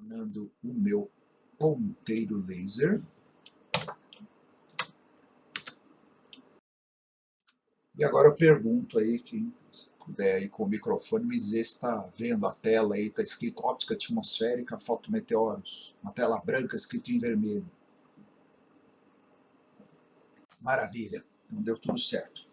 acionando o meu ponteiro laser. E agora eu pergunto aí, quem puder aí com o microfone me dizer se está vendo a tela aí, está escrito óptica atmosférica, fotometeoros, uma tela branca escrito em vermelho. Maravilha, então deu tudo certo.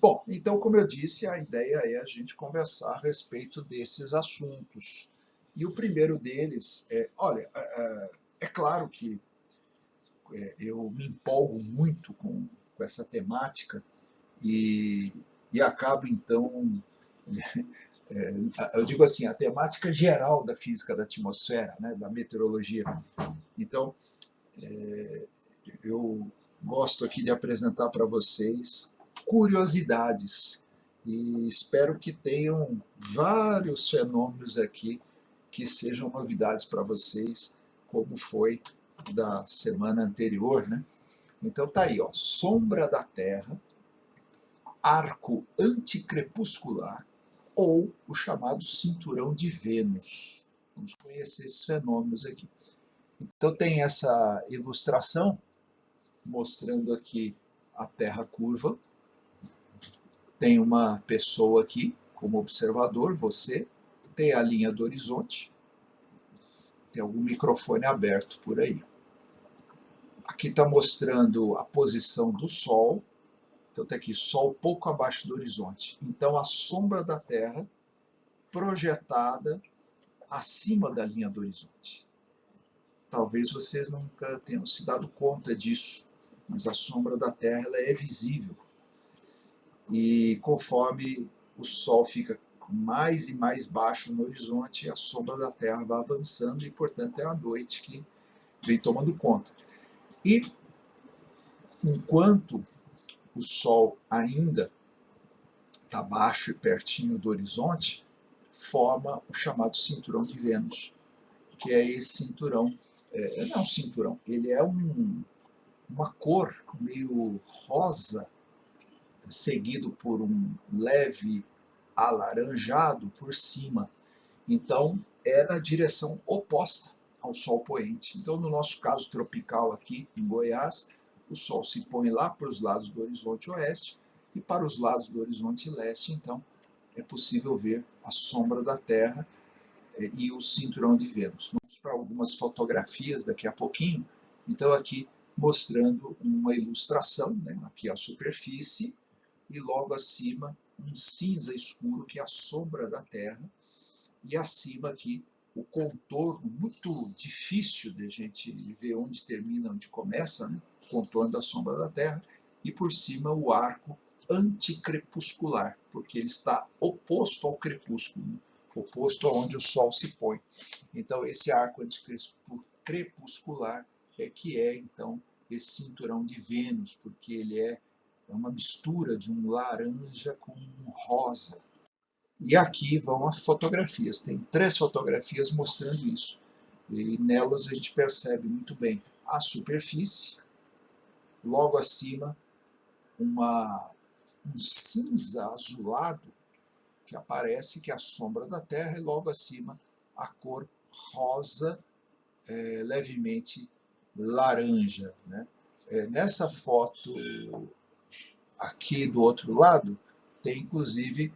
Bom, então como eu disse, a ideia é a gente conversar a respeito desses assuntos. E o primeiro deles é, olha, é claro que eu me empolgo muito com essa temática e acabo então, eu digo assim, a temática geral da física da atmosfera, né, da meteorologia. Então, eu gosto aqui de apresentar para vocês curiosidades e espero que tenham vários fenômenos aqui que sejam novidades para vocês, como foi da semana anterior, né? Então tá aí, ó, sombra da Terra, arco anticrepuscular ou o chamado cinturão de Vênus. Vamos conhecer esses fenômenos aqui. Então tem essa ilustração mostrando aqui a Terra curva. Tem uma pessoa aqui como observador, você. Tem a linha do horizonte. Tem algum microfone aberto por aí. Aqui está mostrando a posição do Sol. Então está aqui, Sol pouco abaixo do horizonte. Então a sombra da Terra projetada acima da linha do horizonte. Talvez vocês nunca tenham se dado conta disso, mas a sombra da Terra ela é visível. E conforme o Sol fica mais e mais baixo no horizonte, a sombra da Terra vai avançando e, portanto, é a noite que vem tomando conta. E enquanto o Sol ainda está baixo e pertinho do horizonte, forma o chamado cinturão de Vênus, que é esse cinturão, não é um cinturão, ele é uma cor meio rosa, seguido por um leve alaranjado por cima. Então, é na direção oposta ao Sol poente. Então, no nosso caso tropical aqui em Goiás, o Sol se põe lá para os lados do horizonte oeste e para os lados do horizonte leste, então, é possível ver a sombra da Terra e o cinturão de Vênus. Vamos para algumas fotografias daqui a pouquinho. Então, aqui mostrando uma ilustração, né? Aqui a superfície e logo acima um cinza escuro que é a sombra da Terra e acima aqui o contorno muito difícil de a gente ver onde termina, onde começa, né? O contorno da sombra da Terra e por cima o arco anticrepuscular, porque ele está oposto ao crepúsculo, né? Oposto aonde o Sol se põe. Então esse arco anticrepuscular é que é então esse cinturão de Vênus, porque ele é uma mistura de um laranja com um rosa. E aqui vão as fotografias. Tem 3 fotografias mostrando isso. E nelas a gente percebe muito bem a superfície, logo acima um cinza azulado que aparece, que é a sombra da Terra, e logo acima a cor rosa, levemente laranja, né? Nessa foto aqui do outro lado, tem inclusive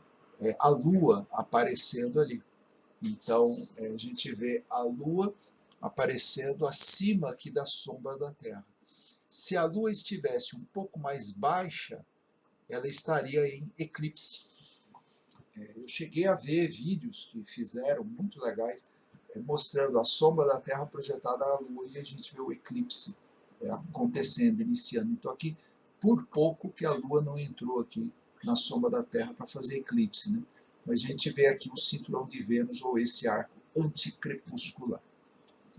a Lua aparecendo ali. Então, a gente vê a Lua aparecendo acima aqui da sombra da Terra. Se a Lua estivesse um pouco mais baixa, ela estaria em eclipse. Eu cheguei a ver vídeos que fizeram muito legais, mostrando a sombra da Terra projetada na Lua e a gente vê o eclipse acontecendo, iniciando. Então aqui, por pouco que a Lua não entrou aqui na sombra da Terra para fazer eclipse, né? Mas a gente vê aqui o cinturão de Vênus ou esse arco anticrepuscular.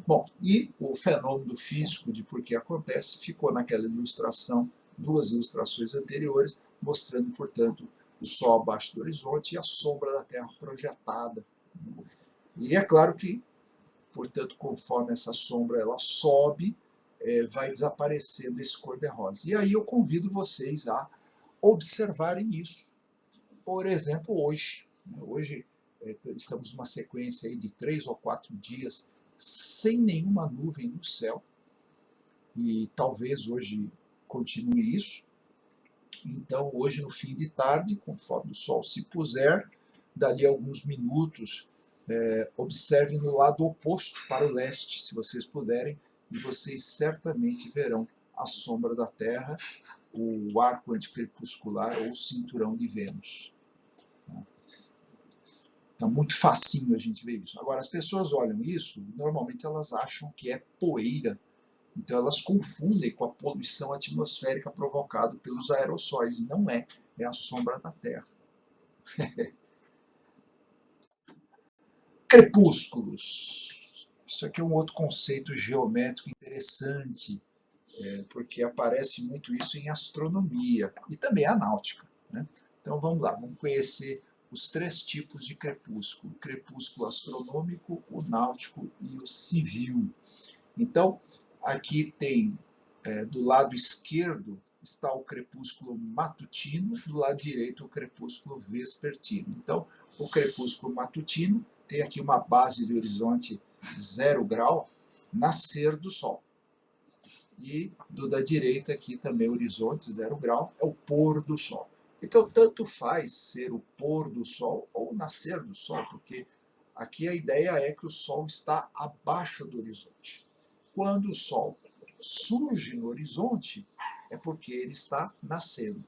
Bom, e o fenômeno físico de por que acontece ficou naquela ilustração, 2 ilustrações anteriores, mostrando, portanto, o Sol abaixo do horizonte e a sombra da Terra projetada. E é claro que, portanto, conforme essa sombra ela sobe, vai desaparecendo esse cor-de-rosa. E aí eu convido vocês a observarem isso. Por exemplo, hoje. Hoje estamos numa sequência aí de 3 ou 4 dias sem nenhuma nuvem no céu, e talvez hoje continue isso. Então, hoje no fim de tarde, conforme o sol se puser, dali a alguns minutos, observem no lado oposto, para o leste, se vocês puderem, e vocês certamente verão a sombra da Terra, o arco anticrepuscular ou cinturão de Vênus. Então, muito facinho a gente ver isso. Agora, as pessoas olham isso, normalmente elas acham que é poeira, então elas confundem com a poluição atmosférica provocada pelos aerossóis, e não é, é a sombra da Terra. Crepúsculos. Isso aqui é um outro conceito geométrico interessante, porque aparece muito isso em astronomia e também a náutica, né? Então vamos lá, vamos conhecer os 3 tipos de crepúsculo: o crepúsculo astronômico, o náutico e o civil. Então, aqui tem, do lado esquerdo, está o crepúsculo matutino, do lado direito o crepúsculo vespertino. Então, o crepúsculo matutino tem aqui uma base de horizonte 0 grau, nascer do Sol. E do da direita aqui também horizonte 0 grau, é o pôr do Sol. Então, tanto faz ser o pôr do Sol ou nascer do Sol, porque aqui a ideia é que o Sol está abaixo do horizonte. Quando o Sol surge no horizonte, é porque ele está nascendo.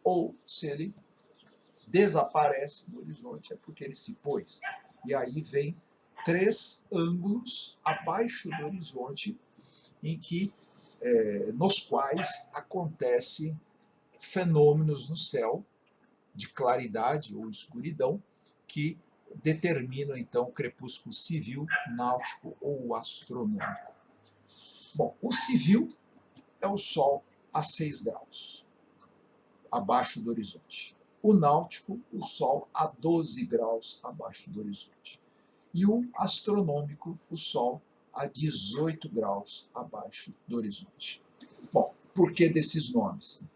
Ou, se ele desaparece no horizonte, é porque ele se pôs. E aí vem 3 ângulos abaixo do horizonte, em que, nos quais acontecem fenômenos no céu, de claridade ou escuridão, que determinam, então, o crepúsculo civil, náutico ou astronômico. Bom, o civil é o Sol a 6 graus, abaixo do horizonte. O náutico, o Sol a 12 graus abaixo do horizonte. E o astronômico, o Sol a 18 graus abaixo do horizonte. Bom, por que desses nomes?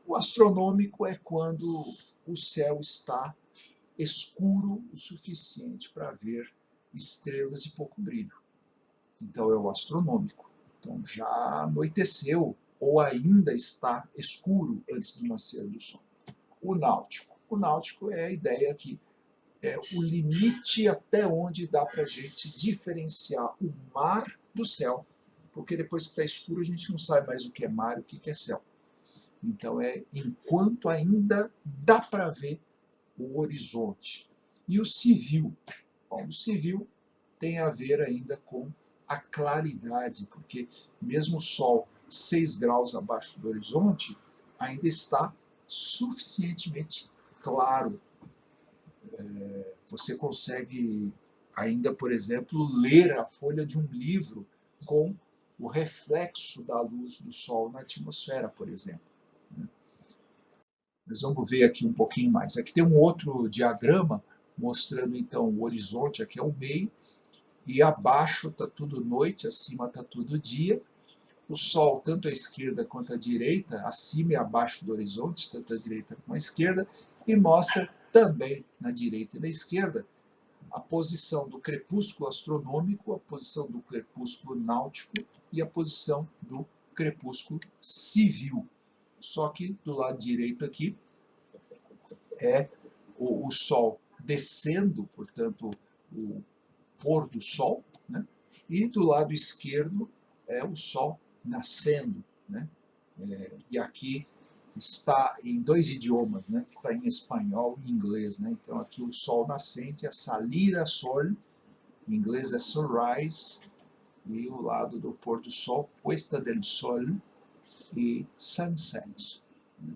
O astronômico é quando o céu está escuro o suficiente para ver estrelas de pouco brilho. Então é o astronômico. Então já anoiteceu ou ainda está escuro antes do nascer do sol. O náutico é a ideia que é o limite até onde dá para a gente diferenciar o mar do céu, porque depois que está escuro a gente não sabe mais o que é mar e o que é céu. Então é enquanto ainda dá para ver o horizonte. E o civil? Bom, o civil tem a ver ainda com a claridade, porque mesmo o Sol 6 graus abaixo do horizonte, ainda está suficientemente claro. Você consegue ainda, por exemplo, ler a folha de um livro com o reflexo da luz do Sol na atmosfera, por exemplo. Mas vamos ver aqui um pouquinho mais. Aqui tem um outro diagrama mostrando então o horizonte, aqui é o meio, e abaixo está tudo noite, acima está tudo dia. O Sol, tanto à esquerda quanto à direita, acima e abaixo do horizonte, tanto à direita como à esquerda, e mostra também na direita e na esquerda a posição do crepúsculo astronômico, a posição do crepúsculo náutico e a posição do crepúsculo civil. Só que do lado direito aqui é o Sol descendo, portanto, o pôr do Sol, né? E do lado esquerdo é o Sol nascendo, né? E aqui está em 2 idiomas, né? Que está em espanhol e inglês, né? Então aqui o Sol nascente é salida sol, em inglês é sunrise, e o lado do pôr do Sol, puesta del sol e sunset, né?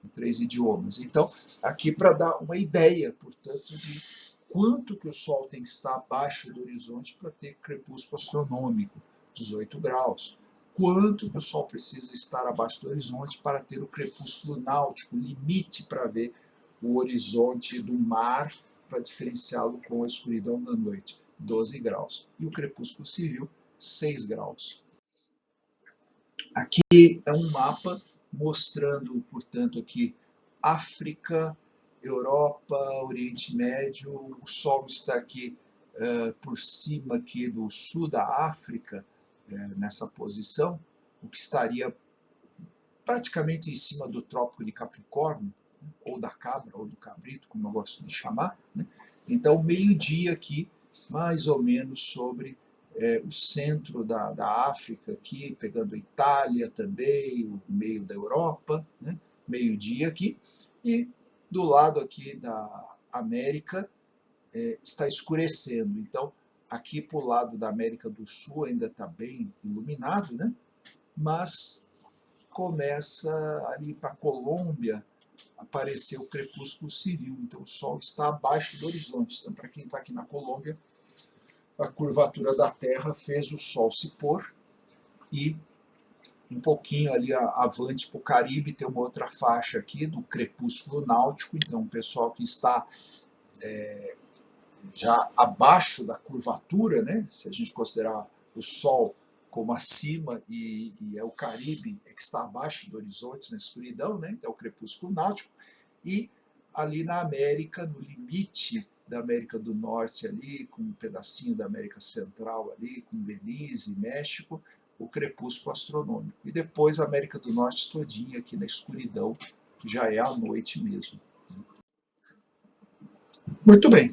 Em 3 idiomas. Então aqui para dar uma ideia, portanto, de quanto que o Sol tem que estar abaixo do horizonte para ter crepúsculo astronômico, 18 graus. Quanto que o Sol precisa estar abaixo do horizonte para ter o crepúsculo náutico, limite para ver o horizonte do mar, para diferenciá-lo com a escuridão da noite, 12 graus. E o crepúsculo civil, 6 graus. Aqui é um mapa mostrando, portanto, aqui África, Europa, Oriente Médio. O Sol está aqui por cima aqui do sul da África, nessa posição, o que estaria praticamente em cima do Trópico de Capricórnio, ou da cabra, ou do cabrito, como eu gosto de chamar, né? Então, meio-dia aqui, mais ou menos sobre o centro da África, aqui, pegando a Itália também, o meio da Europa, né? Meio-dia aqui, e do lado aqui da América está escurecendo. Então, aqui para o lado da América do Sul ainda está bem iluminado, né? Mas começa ali para a Colômbia aparecer o crepúsculo civil. Então, o Sol está abaixo do horizonte. Então, para quem está aqui na Colômbia, a curvatura da Terra fez o Sol se pôr e um pouquinho ali avante para o Caribe tem uma outra faixa aqui do crepúsculo náutico. Então, o pessoal que está já abaixo da curvatura, né? Se a gente considerar o Sol como acima e é o Caribe que está abaixo do horizonte na escuridão, né? Então é o crepúsculo náutico. E ali na América, no limite da América do Norte ali, com um pedacinho da América Central ali, com Belize, México, o crepúsculo astronômico. E depois a América do Norte todinha aqui na escuridão, que já é a noite mesmo. Muito bem.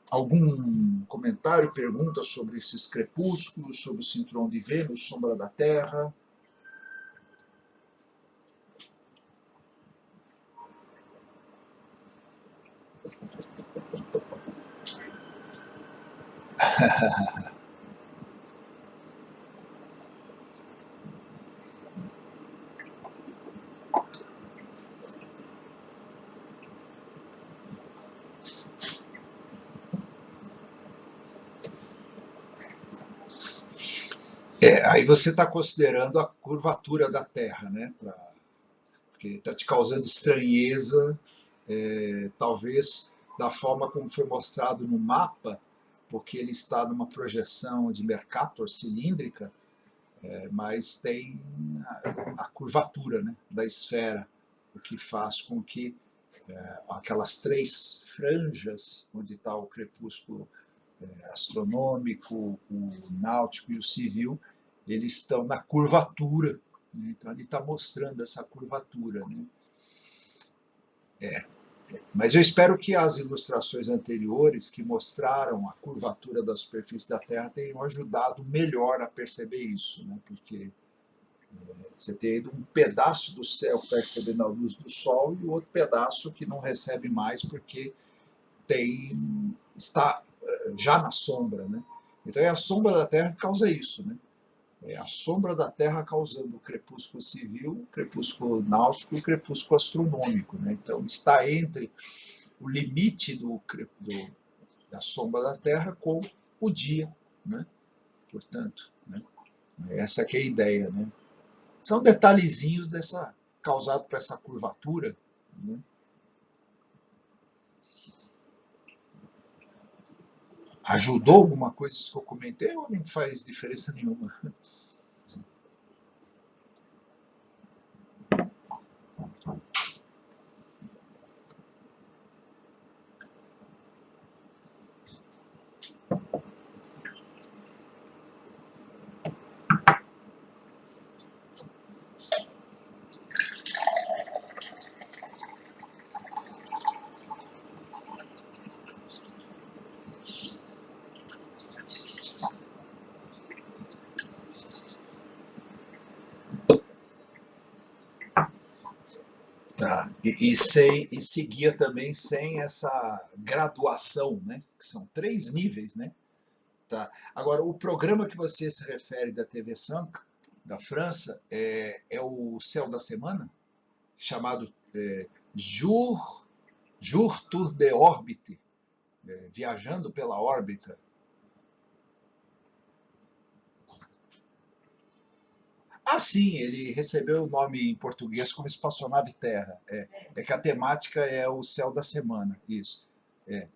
Algum comentário, pergunta sobre esses crepúsculos, sobre o cinturão de Vênus, sombra da Terra? Aí você está considerando a curvatura da Terra, né? Porque está te causando estranheza, talvez da forma como foi mostrado no mapa, porque ele está numa projeção de Mercator cilíndrica, mas tem a curvatura, né, da esfera, o que faz com que aquelas três franjas, onde está o crepúsculo astronômico, o náutico e o civil, eles estão na curvatura, né? Então ele está mostrando essa curvatura, né? Mas eu espero que as ilustrações anteriores que mostraram a curvatura da superfície da Terra tenham ajudado melhor a perceber isso, né? Porque você tem um pedaço do céu que está recebendo a luz do Sol e o outro pedaço que não recebe mais porque está já na sombra, né? Então é a sombra da Terra que causa isso, né? É a sombra da Terra causando o crepúsculo civil, o crepúsculo náutico e o crepúsculo astronômico, né? Então está entre o limite da sombra da Terra com o dia, né? Portanto, né? Essa que é a ideia, né? São detalhezinhos causado por essa curvatura, né? Ajudou alguma coisa isso que eu comentei ou não faz diferença nenhuma? Tá. E seguia também sem essa graduação, né? Que são 3 níveis, né? Tá. Agora, o programa que você se refere da TV 5, da França, é o Céu da Semana, chamado Jour Tour de Orbite, viajando pela órbita. Ah, sim, ele recebeu o nome em português como Espaçonave Terra. É que a temática é o Céu da Semana, isso.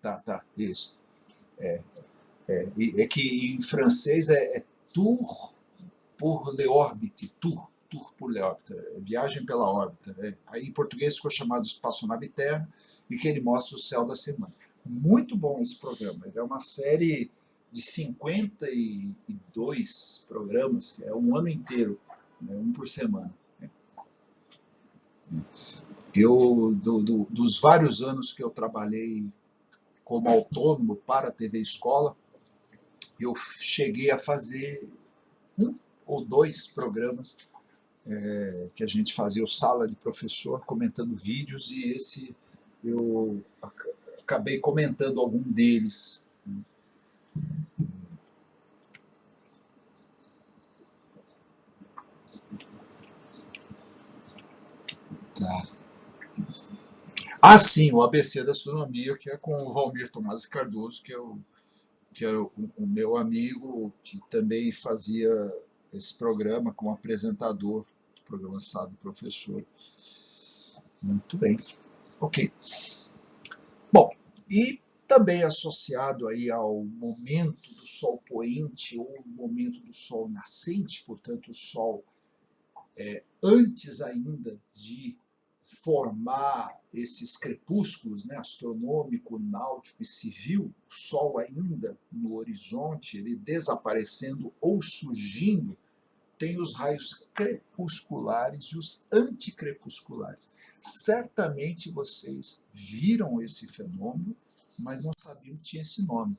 Tá, isso. É que em francês é Tour por l'orbite, tour por l'orbite, viagem pela órbita. Aí em português ficou chamado Espaçonave Terra e que ele mostra o céu da semana. Muito bom esse programa. Ele é uma série de 52 programas, que é um ano inteiro, né, um por semana. Dos vários anos que eu trabalhei como autônomo para a TV Escola, eu cheguei a fazer um ou dois programas que a gente fazia o Sala de Professor, comentando vídeos, e esse eu acabei comentando algum deles. Tá. Ah, sim, o ABC da Astronomia, que é com o Valmir Tomás Cardoso, que é o meu amigo, que também fazia esse programa como apresentador do programa Sala de Professor. Muito bem. Ok. Bom, e também associado aí ao momento do Sol poente ou momento do Sol nascente, portanto, o Sol antes ainda de formar esses crepúsculos, né, astronômico, náutico e civil, o Sol ainda no horizonte, ele desaparecendo ou surgindo, tem os raios crepusculares e os anticrepusculares. Certamente vocês viram esse fenômeno, mas não sabiam que tinha esse nome.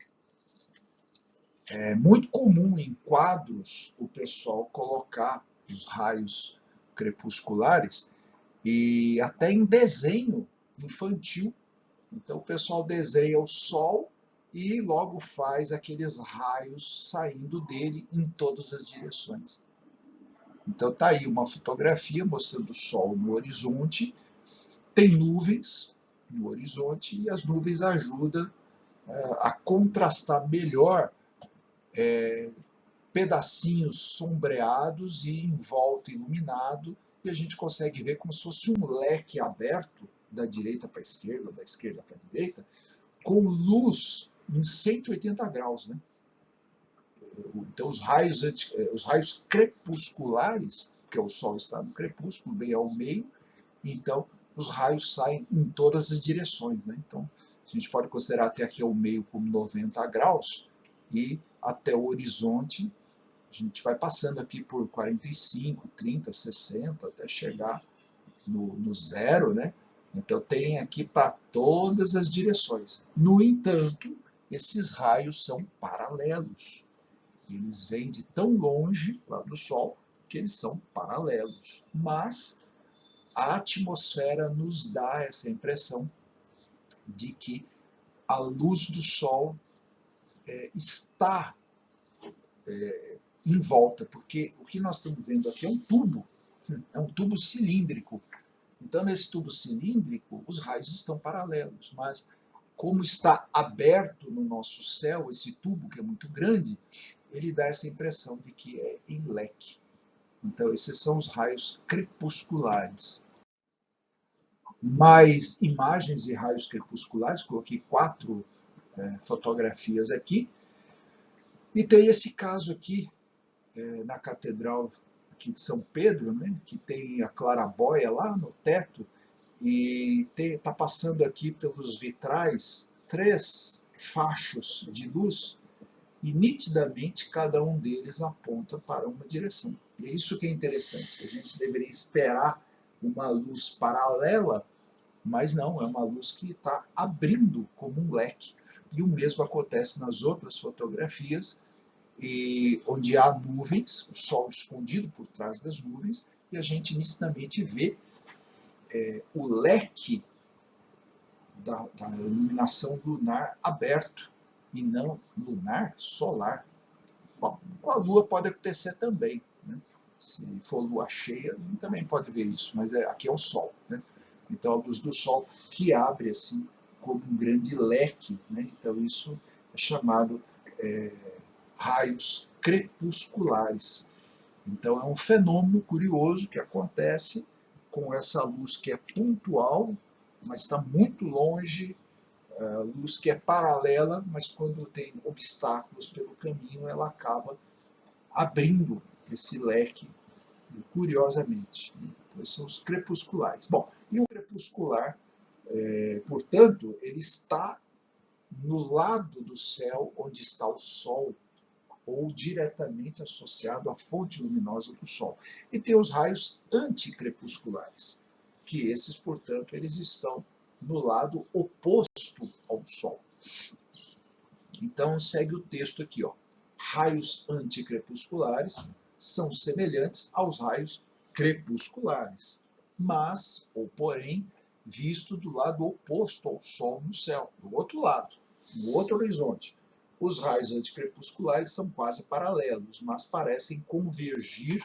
É muito comum em quadros o pessoal colocar os raios crepusculares e até em desenho infantil. Então o pessoal desenha o Sol e logo faz aqueles raios saindo dele em todas as direções. Então está aí uma fotografia mostrando o Sol no horizonte, tem nuvens no horizonte e as nuvens ajudam a contrastar melhor pedacinhos sombreados e em volta iluminado, e a gente consegue ver como se fosse um leque aberto da direita para a esquerda, da esquerda para a direita, com luz em 180 graus, né? Então os raios crepusculares, porque o Sol está no crepúsculo, bem ao meio, então os raios saem em todas as direções, né? Então a gente pode considerar até aqui ao meio como 90 graus e até o horizonte a gente vai passando aqui por 45, 30, 60 até chegar no zero, né? Então tem aqui para todas as direções. No entanto, esses raios são paralelos. Eles vêm de tão longe lá do Sol que eles são paralelos. Mas a atmosfera nos dá essa impressão de que a luz do Sol está em volta, porque o que nós estamos vendo aqui é um tubo cilíndrico. Então, nesse tubo cilíndrico, os raios estão paralelos, mas como está aberto no nosso céu, esse tubo que é muito grande, ele dá essa impressão de que é em leque. Então, esses são os raios crepusculares. Mais imagens de raios crepusculares, coloquei 4 fotografias aqui. E tem esse caso aqui, na Catedral aqui de São Pedro, né, que tem a clarabóia lá no teto, e está passando aqui pelos vitrais 3 fachos de luz, e nitidamente cada um deles aponta para uma direção. E é isso que é interessante. A gente deveria esperar uma luz paralela, mas não, é uma luz que está abrindo como um leque. E o mesmo acontece nas outras fotografias, e onde há nuvens, o Sol escondido por trás das nuvens, e a gente nitidamente vê o leque da iluminação lunar aberto, e não lunar solar. Bom, com a Lua pode acontecer também, né? Se for lua cheia, a gente também pode ver isso, mas aqui é o Sol, né? Então a luz do Sol que abre assim como um grande leque, né? Então isso é chamado raios crepusculares. Então é um fenômeno curioso que acontece com essa luz que é pontual, mas está muito longe, luz que é paralela, mas quando tem obstáculos pelo caminho, ela acaba abrindo esse leque, curiosamente. Então, esses são os crepusculares. Bom, e o crepuscular, portanto, ele está no lado do céu onde está o Sol, ou diretamente associado à fonte luminosa do Sol. E tem os raios anticrepusculares, que esses, portanto, eles estão no lado oposto ao Sol. Então, segue o texto aqui, ó. Raios anticrepusculares são semelhantes aos raios crepusculares, mas, ou porém, visto do lado oposto ao Sol no céu, do outro lado, no outro horizonte. Os raios anticrepusculares são quase paralelos, mas parecem convergir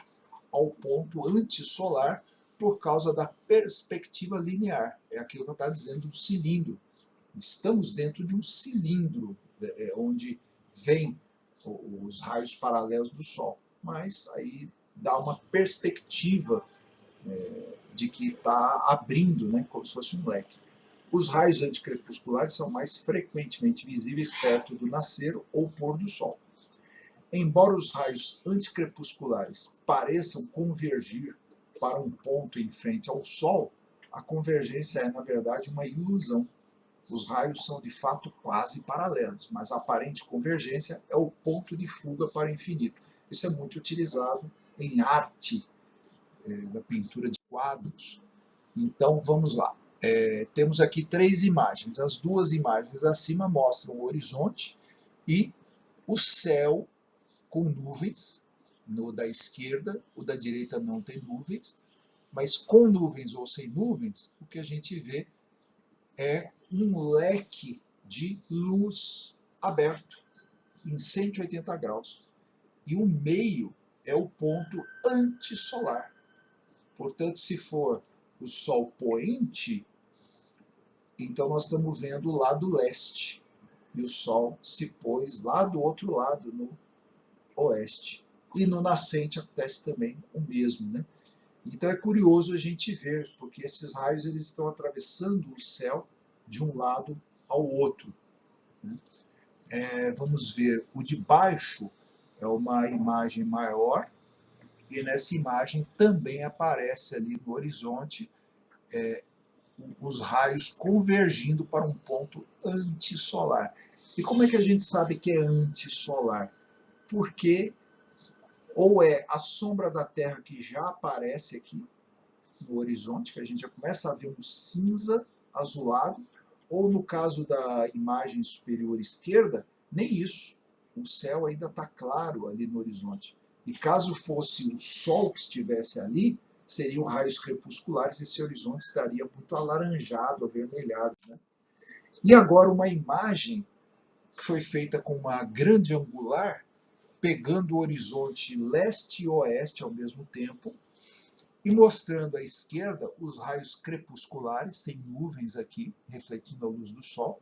ao ponto antissolar por causa da perspectiva linear. É aquilo que está dizendo o cilindro. Estamos dentro de um cilindro, onde vêm os raios paralelos do Sol. Mas aí dá uma perspectiva de que está abrindo, né, como se fosse um leque. Os raios anticrepusculares são mais frequentemente visíveis perto do nascer ou pôr do Sol. Embora os raios anticrepusculares pareçam convergir para um ponto em frente ao Sol, a convergência é, na verdade, uma ilusão. Os raios são, de fato, quase paralelos, mas a aparente convergência é o ponto de fuga para o infinito. Isso é muito utilizado em arte, na pintura de quadros. Então, vamos lá. Temos aqui 3 imagens. As 2 imagens acima mostram o horizonte e o céu com nuvens. No da esquerda, o da direita não tem nuvens, mas com nuvens ou sem nuvens, o que a gente vê é um leque de luz aberto em 180 graus. E o meio é o ponto antissolar. Portanto, se for o Sol poente, então nós estamos vendo o lado leste. E o Sol se pôs lá do outro lado, no oeste. E no nascente acontece também o mesmo, né? Então é curioso a gente ver, porque esses raios eles estão atravessando o céu de um lado ao outro, né? Vamos ver, o de baixo é uma imagem maior, e nessa imagem também aparece ali no horizonte os raios convergindo para um ponto antissolar. E como é que a gente sabe que é antissolar? Porque ou é a sombra da Terra que já aparece aqui no horizonte, que a gente já começa a ver um cinza azulado, ou no caso da imagem superior esquerda, nem isso. O céu ainda está claro ali no horizonte. E caso fosse o Sol que estivesse ali, seriam raios crepusculares e esse horizonte estaria muito alaranjado, avermelhado, né? E agora uma imagem que foi feita com uma grande angular, pegando o horizonte leste e oeste ao mesmo tempo, e mostrando à esquerda os raios crepusculares, tem nuvens aqui, refletindo a luz do Sol,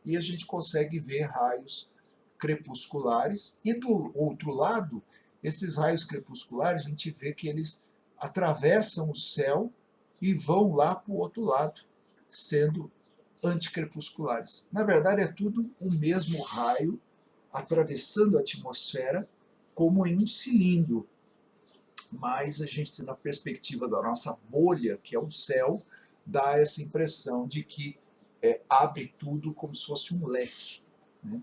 e a gente consegue ver raios crepusculares, e do outro lado, esses raios crepusculares, a gente vê que eles atravessam o céu e vão lá para o outro lado, sendo anticrepusculares. Na verdade, é tudo o mesmo raio atravessando a atmosfera como em um cilindro, mas a gente, na perspectiva da nossa bolha, que é o céu, dá essa impressão de que abre tudo como se fosse um leque, né?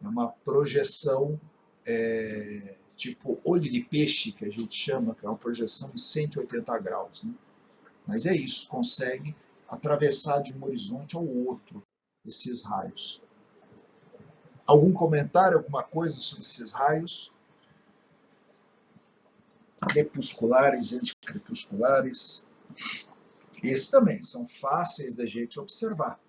É uma projeção tipo olho de peixe, que a gente chama, que é uma projeção de 180 graus, né? Mas é isso, consegue atravessar de um horizonte ao outro esses raios. Algum comentário, alguma coisa sobre esses raios? Crepusculares e anticrepusculares. Esses também são fáceis da gente observar.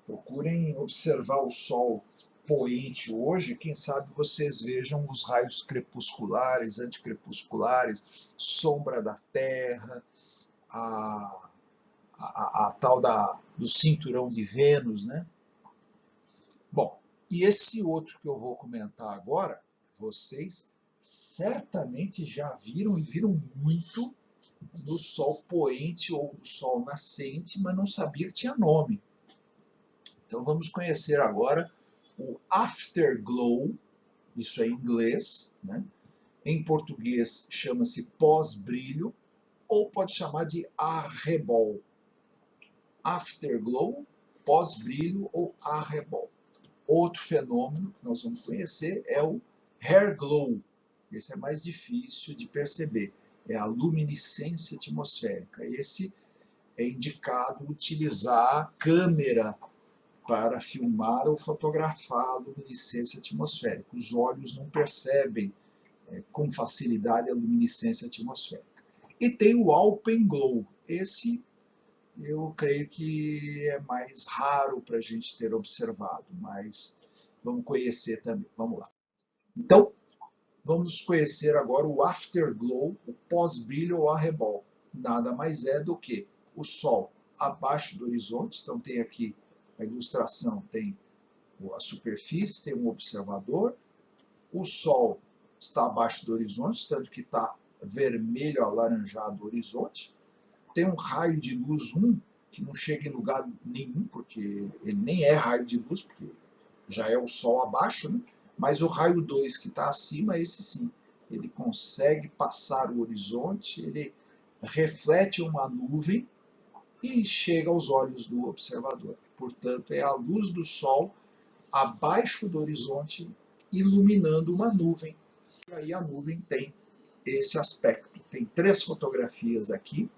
Procurem observar o Sol poente hoje, quem sabe vocês vejam os raios crepusculares, anticrepusculares, sombra da Terra, a tal do cinturão de Vênus, né? Bom, e esse outro que eu vou comentar agora, vocês certamente já viram e viram muito no Sol poente ou no Sol nascente, mas não sabia que tinha nome. Então vamos conhecer agora o afterglow, isso é em inglês, né? Em português chama-se pós-brilho, ou pode chamar de arrebol. Afterglow, pós-brilho ou arrebol. Outro fenômeno que nós vamos conhecer é o hair glow. Esse é mais difícil de perceber. É a luminescência atmosférica. Esse é indicado utilizar a câmera para filmar ou fotografar a luminescência atmosférica. Os olhos não percebem com facilidade a luminescência atmosférica. E tem o alpenglow. Esse eu creio que é mais raro para a gente ter observado, mas vamos conhecer também. Vamos lá. Então, vamos conhecer agora o afterglow, o pós-brilho ou arrebol. Nada mais é do que o Sol abaixo do horizonte. Então, tem aqui a ilustração, tem a superfície, tem um observador. O Sol está abaixo do horizonte, tanto que está vermelho alaranjado o horizonte. Tem um raio de luz 1, que não chega em lugar nenhum, porque ele nem é raio de luz, porque já é o Sol abaixo, né? Mas o raio 2 que está acima, esse sim, ele consegue passar o horizonte, ele reflete uma nuvem e chega aos olhos do observador. Portanto, é a luz do Sol abaixo do horizonte iluminando uma nuvem. E aí a nuvem tem esse aspecto. Tem 3 fotografias aqui.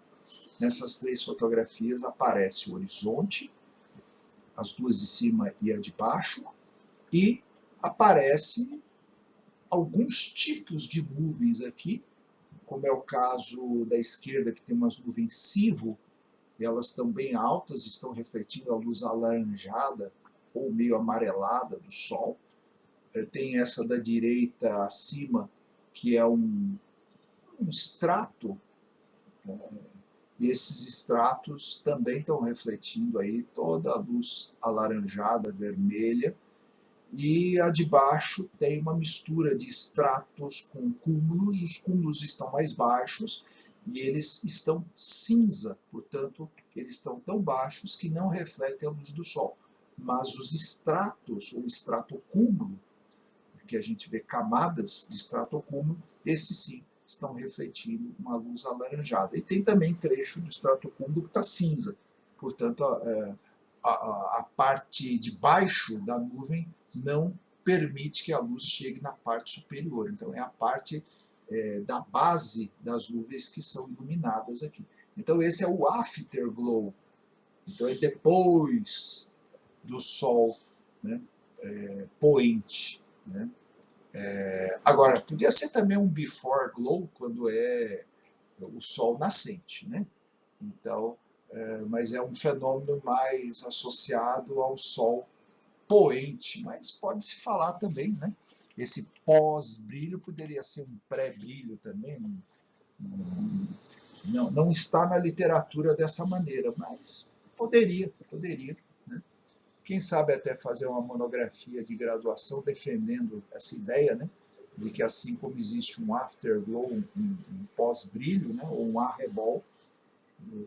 Nessas 3 fotografias aparece o horizonte, as 2 de cima e a de baixo, e aparece alguns tipos de nuvens aqui, como é o caso da esquerda, que tem umas nuvens cirro, elas estão bem altas, estão refletindo a luz alaranjada ou meio amarelada do Sol. Tem essa da direita acima, que é um extrato, e esses estratos também estão refletindo aí toda a luz alaranjada, vermelha, e a de baixo tem uma mistura de estratos com cúmulos. Os cúmulos estão mais baixos e eles estão cinza, portanto, eles estão tão baixos que não refletem a luz do Sol. Mas os estratos, ou estratocúmulo, que a gente vê camadas de estratocúmulo, esses sim estão refletindo uma luz alaranjada. E tem também trecho do estratocúmulo que está cinza, portanto, a parte de baixo da nuvem não permite que a luz chegue na parte superior. Então, é a parte da base das nuvens que são iluminadas aqui. Então, esse é o afterglow. Então, é depois do Sol, né, poente. Né? Agora, podia ser também um before glow, quando é o Sol nascente. Né? Então, mas é um fenômeno mais associado ao Sol poente, mas pode-se falar também, né? Esse pós-brilho poderia ser um pré-brilho também. Não está na literatura dessa maneira, mas poderia. Né? Quem sabe até fazer uma monografia de graduação defendendo essa ideia, né? De que assim como existe um afterglow, um pós-brilho, né? Ou um arrebol,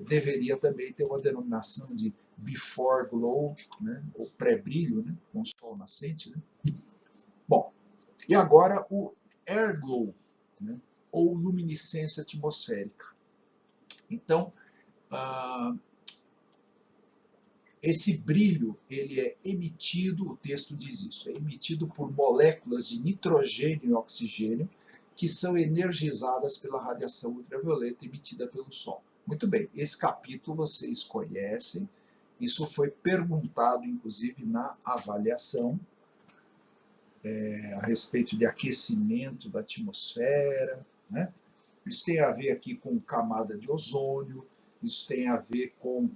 deveria também ter uma denominação de before glow, né, ou pré-brilho, né, com o Sol nascente. Né. Bom, e agora o air glow, né, ou luminescência atmosférica. Então, esse brilho, ele é emitido, o texto diz isso, é emitido por moléculas de nitrogênio e oxigênio que são energizadas pela radiação ultravioleta emitida pelo Sol. Muito bem, esse capítulo vocês conhecem, isso foi perguntado, inclusive, na avaliação, a respeito de aquecimento da atmosfera, né? Isso tem a ver aqui com camada de ozônio, isso tem a ver com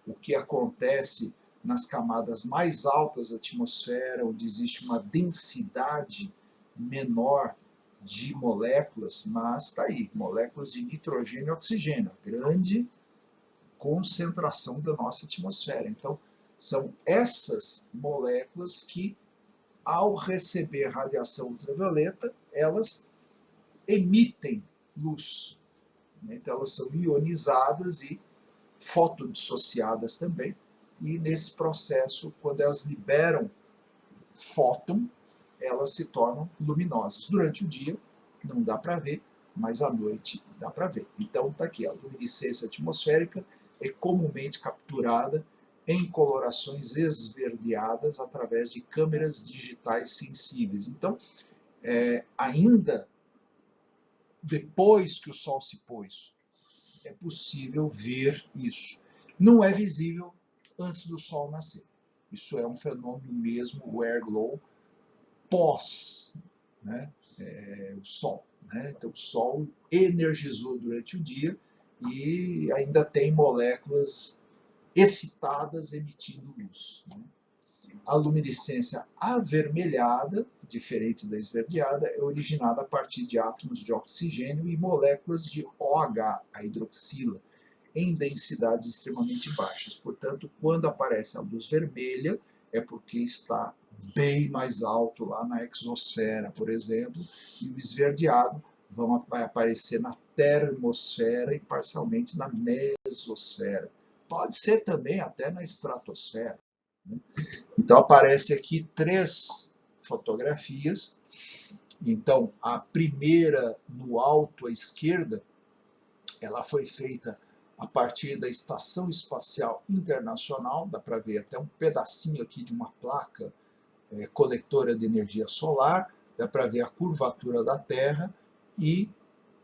o que acontece nas camadas mais altas da atmosfera, onde existe uma densidade menor de moléculas, mas está aí, moléculas de nitrogênio e oxigênio, grande concentração da nossa atmosfera. Então, são essas moléculas que, ao receber radiação ultravioleta, elas emitem luz. Então, elas são ionizadas e fotodissociadas também. E nesse processo, quando elas liberam fóton, elas se tornam luminosas. Durante o dia não dá para ver, mas à noite dá para ver. Então está aqui, a luminescência atmosférica é comumente capturada em colorações esverdeadas através de câmeras digitais sensíveis. Então, ainda depois que o Sol se pôs, é possível ver isso. Não é visível antes do Sol nascer. Isso é um fenômeno mesmo, o air glow, pós, né, o Sol. Né? Então, o Sol energizou durante o dia e ainda tem moléculas excitadas emitindo luz. Né? A luminescência avermelhada, diferente da esverdeada, é originada a partir de átomos de oxigênio e moléculas de OH, a hidroxila, em densidades extremamente baixas. Portanto, quando aparece a luz vermelha, é porque está bem mais alto lá na exosfera, por exemplo, e o esverdeado vai aparecer na termosfera e parcialmente na mesosfera. Pode ser também até na estratosfera. Né? Então, aparece aqui 3 fotografias. Então, a primeira no alto à esquerda, ela foi feita a partir da Estação Espacial Internacional, dá para ver até um pedacinho aqui de uma placa coletora de energia solar, dá para ver a curvatura da Terra e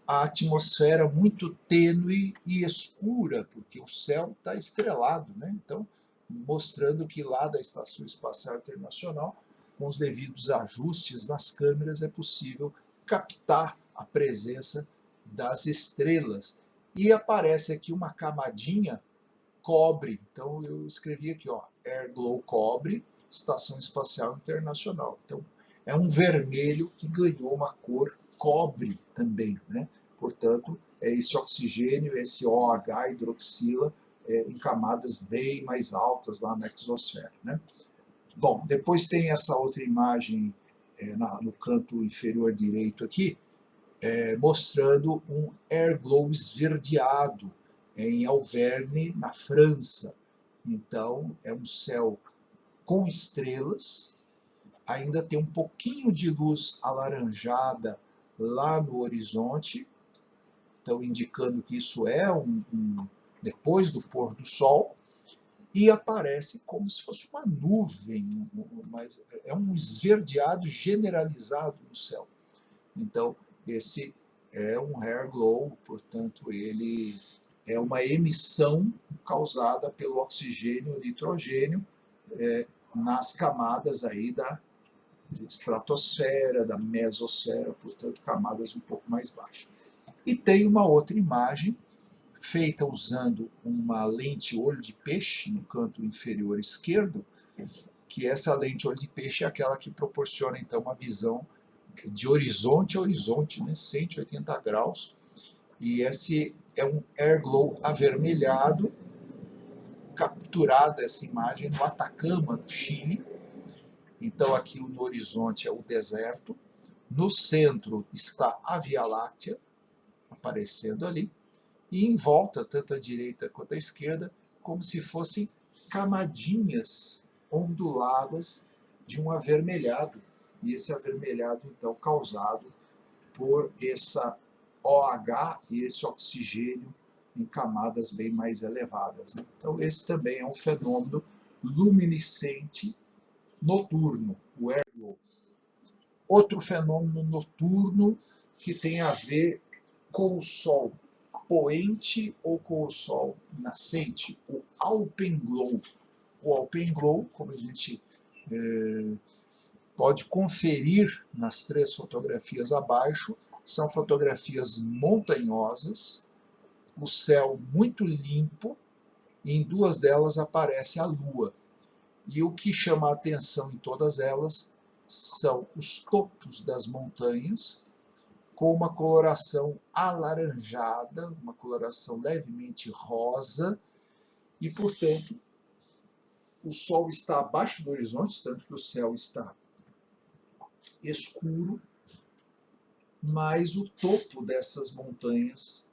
a atmosfera muito tênue e escura, porque o céu está estrelado, né? Então, mostrando que lá da Estação Espacial Internacional, com os devidos ajustes nas câmeras, é possível captar a presença das estrelas. E aparece aqui uma camadinha cobre. Então eu escrevi aqui, ó, Air Glow cobre, Estação Espacial Internacional. Então é um vermelho que ganhou uma cor cobre também, né? Portanto, é esse oxigênio, esse OH, hidroxila, em camadas bem mais altas lá na exosfera, né? Bom, depois tem essa outra imagem no canto inferior direito aqui, mostrando um air glow esverdeado em Auvergne, na França. Então, é um céu com estrelas, ainda tem um pouquinho de luz alaranjada lá no horizonte, então indicando que isso é depois do pôr do sol, e aparece como se fosse uma nuvem, mas é um esverdeado generalizado no céu. Então, esse é um air glow, portanto, ele é uma emissão causada pelo oxigênio e nitrogênio nas camadas aí da estratosfera, da mesosfera, portanto, camadas um pouco mais baixas. E tem uma outra imagem feita usando uma lente olho de peixe no canto inferior esquerdo, que essa lente olho de peixe é aquela que proporciona então uma visão de horizonte a horizonte, né, 180 graus, e esse é um air glow avermelhado, capturada essa imagem no Atacama, no Chile. Então aqui no horizonte é o deserto, no centro está a Via Láctea, aparecendo ali, e em volta, tanto à direita quanto à esquerda, como se fossem camadinhas onduladas de um avermelhado, e esse avermelhado, então, causado por essa OH e esse oxigênio em camadas bem mais elevadas. Né? Então, esse também é um fenômeno luminescente noturno, o air glow. Outro fenômeno noturno que tem a ver com o Sol poente ou com o Sol nascente, o alpenglow. O alpenglow, como a gente pode conferir nas 3 fotografias abaixo, são fotografias montanhosas, o céu muito limpo, e em 2 delas aparece a Lua. E o que chama a atenção em todas elas são os topos das montanhas, com uma coloração alaranjada, uma coloração levemente rosa, e, portanto, o Sol está abaixo do horizonte, tanto que o céu está escuro, mas o topo dessas montanhas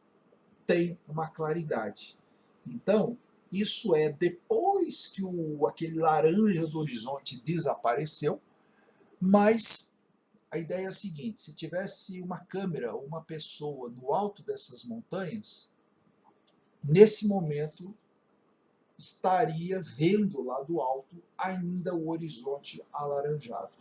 tem uma claridade. Então, isso é depois que aquele laranja do horizonte desapareceu, mas a ideia é a seguinte: se tivesse uma câmera ou uma pessoa no alto dessas montanhas, nesse momento estaria vendo lá do alto ainda o horizonte alaranjado.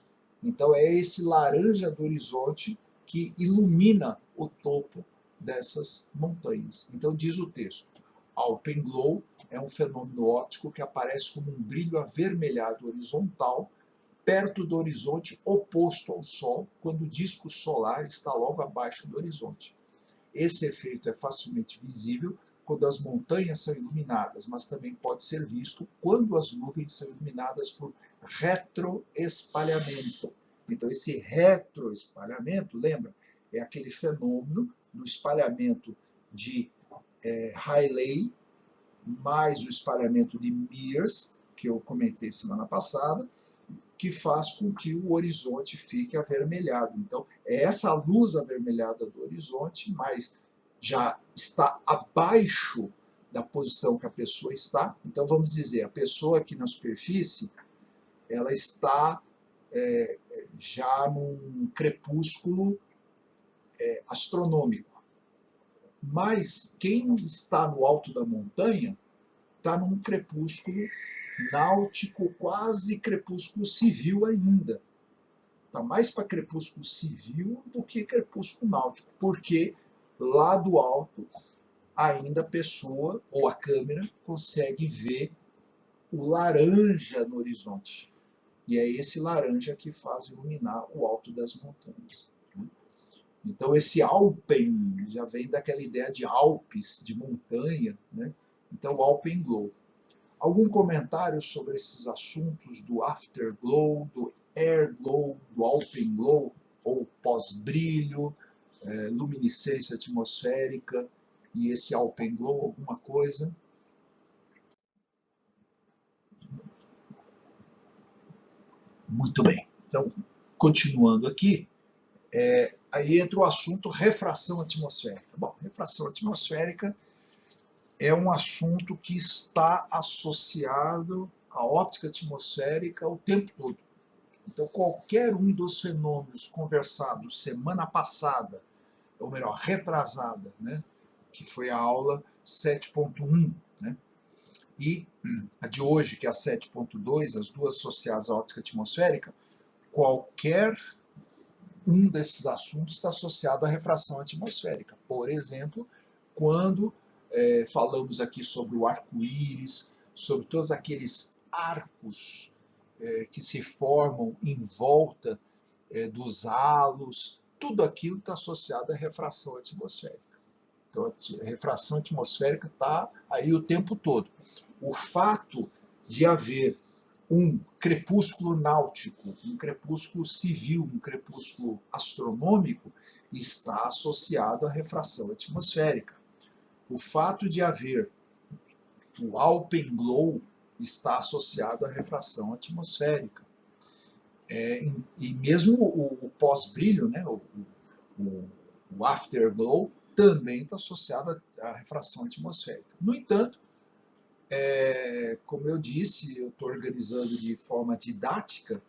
Então é esse laranja do horizonte que ilumina o topo dessas montanhas. Então diz o texto: Alpenglow é um fenômeno óptico que aparece como um brilho avermelhado horizontal perto do horizonte oposto ao Sol, quando o disco solar está logo abaixo do horizonte. Esse efeito é facilmente visível quando as montanhas são iluminadas, mas também pode ser visto quando as nuvens são iluminadas por retroespalhamento. Então, esse retroespalhamento, lembra, é aquele fenômeno do espalhamento de Rayleigh mais o espalhamento de Mears, que eu comentei semana passada, que faz com que o horizonte fique avermelhado. Então, é essa luz avermelhada do horizonte, mas já está abaixo da posição que a pessoa está. Então, vamos dizer, a pessoa aqui na superfície, ela está já num crepúsculo astronômico. Mas quem está no alto da montanha está num crepúsculo náutico, quase crepúsculo civil ainda. Está mais para crepúsculo civil do que crepúsculo náutico, porque lá do alto ainda a pessoa ou a câmera consegue ver o laranja no horizonte. E é esse laranja que faz iluminar o alto das montanhas. Então esse Alpen já vem daquela ideia de Alpes, de montanha, né? Então Alpenglow. Algum comentário sobre esses assuntos do afterglow, do airglow, do alpenglow, ou pós-brilho, luminescência atmosférica e esse alpenglow, alguma coisa? Muito bem. Então, continuando aqui, aí entra o assunto refração atmosférica. Bom, refração atmosférica é um assunto que está associado à óptica atmosférica o tempo todo. Então, qualquer um dos fenômenos conversados semana passada, ou melhor, retrasada, né, que foi a aula 7.1, né, e a de hoje, que é a 7.2, as duas associadas à óptica atmosférica, qualquer um desses assuntos está associado à refração atmosférica. Por exemplo, quando falamos aqui sobre o arco-íris, sobre todos aqueles arcos que se formam em volta dos halos, tudo aquilo está associado à refração atmosférica. Então, a refração atmosférica está aí o tempo todo. O fato de haver um crepúsculo náutico, um crepúsculo civil, um crepúsculo astronômico, está associado à refração atmosférica. O fato de haver o alpenglow está associado à refração atmosférica. E mesmo o pós-brilho, né, o afterglow, também está associado à refração atmosférica. No entanto, como eu disse, eu estou organizando de forma didática,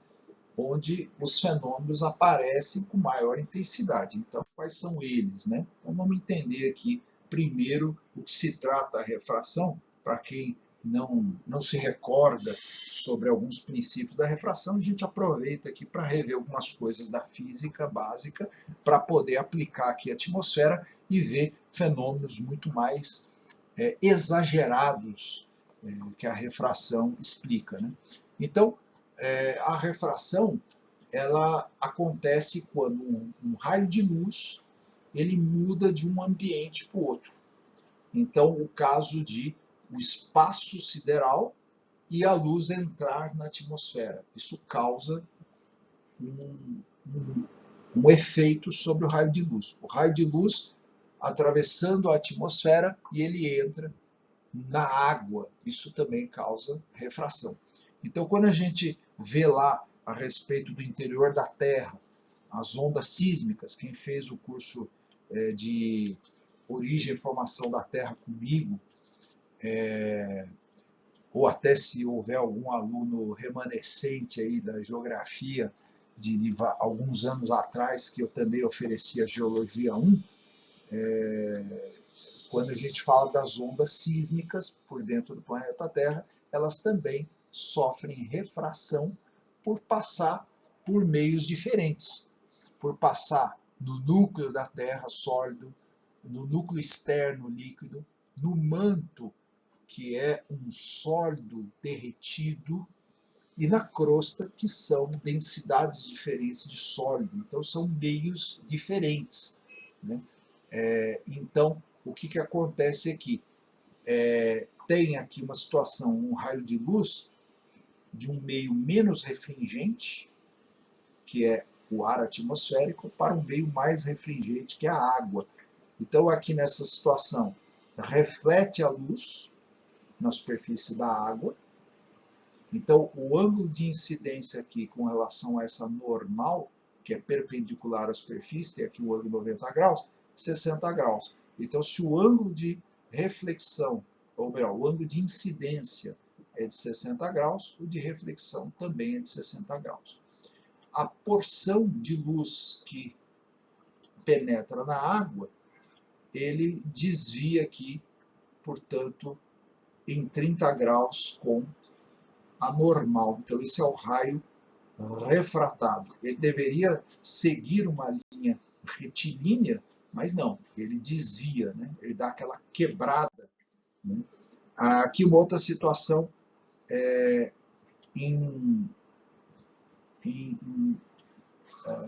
onde os fenômenos aparecem com maior intensidade. Então, quais são eles, né? Então, vamos entender aqui primeiro o que se trata a refração, para quem não se recorda sobre alguns princípios da refração, a gente aproveita aqui para rever algumas coisas da física básica, para poder aplicar aqui a atmosfera e ver fenômenos muito mais exagerados que a refração explica, né? Então, a refração ela acontece quando um raio de luz ele muda de um ambiente para o outro. Então, o caso de o espaço sideral e a luz entrar na atmosfera. Isso causa um efeito sobre o raio de luz. O raio de luz atravessando a atmosfera e ele entra na água. Isso também causa refração. Então, quando a gente vê lá a respeito do interior da Terra, as ondas sísmicas, quem fez o curso de Origem e Formação da Terra comigo, ou até se houver algum aluno remanescente aí da geografia de alguns anos atrás, que eu também oferecia Geologia 1, quando a gente fala das ondas sísmicas por dentro do planeta Terra, elas também sofrem refração por passar por meios diferentes, por passar no núcleo da Terra sólido, no núcleo externo líquido, no manto, que é um sólido derretido, e na crosta, que são densidades diferentes de sólido. Então, são meios diferentes, né? Então, o que acontece aqui? Tem aqui uma situação, um raio de luz de um meio menos refringente, que é o ar atmosférico, para um meio mais refringente, que é a água. Então, aqui nessa situação, reflete a luz na superfície da água. Então, o ângulo de incidência aqui com relação a essa normal, que é perpendicular à superfície, tem aqui o ângulo de 90 graus, 60 graus. Então, se o ângulo de reflexão, ou melhor, o ângulo de incidência é de 60 graus, o de reflexão também é de 60 graus. A porção de luz que penetra na água, ele desvia aqui, portanto, em 30 graus com a normal. Então, esse é o raio refratado. Ele deveria seguir uma linha retilínea, mas não, ele desvia, né? Ele dá aquela quebrada, né? Aqui uma outra situação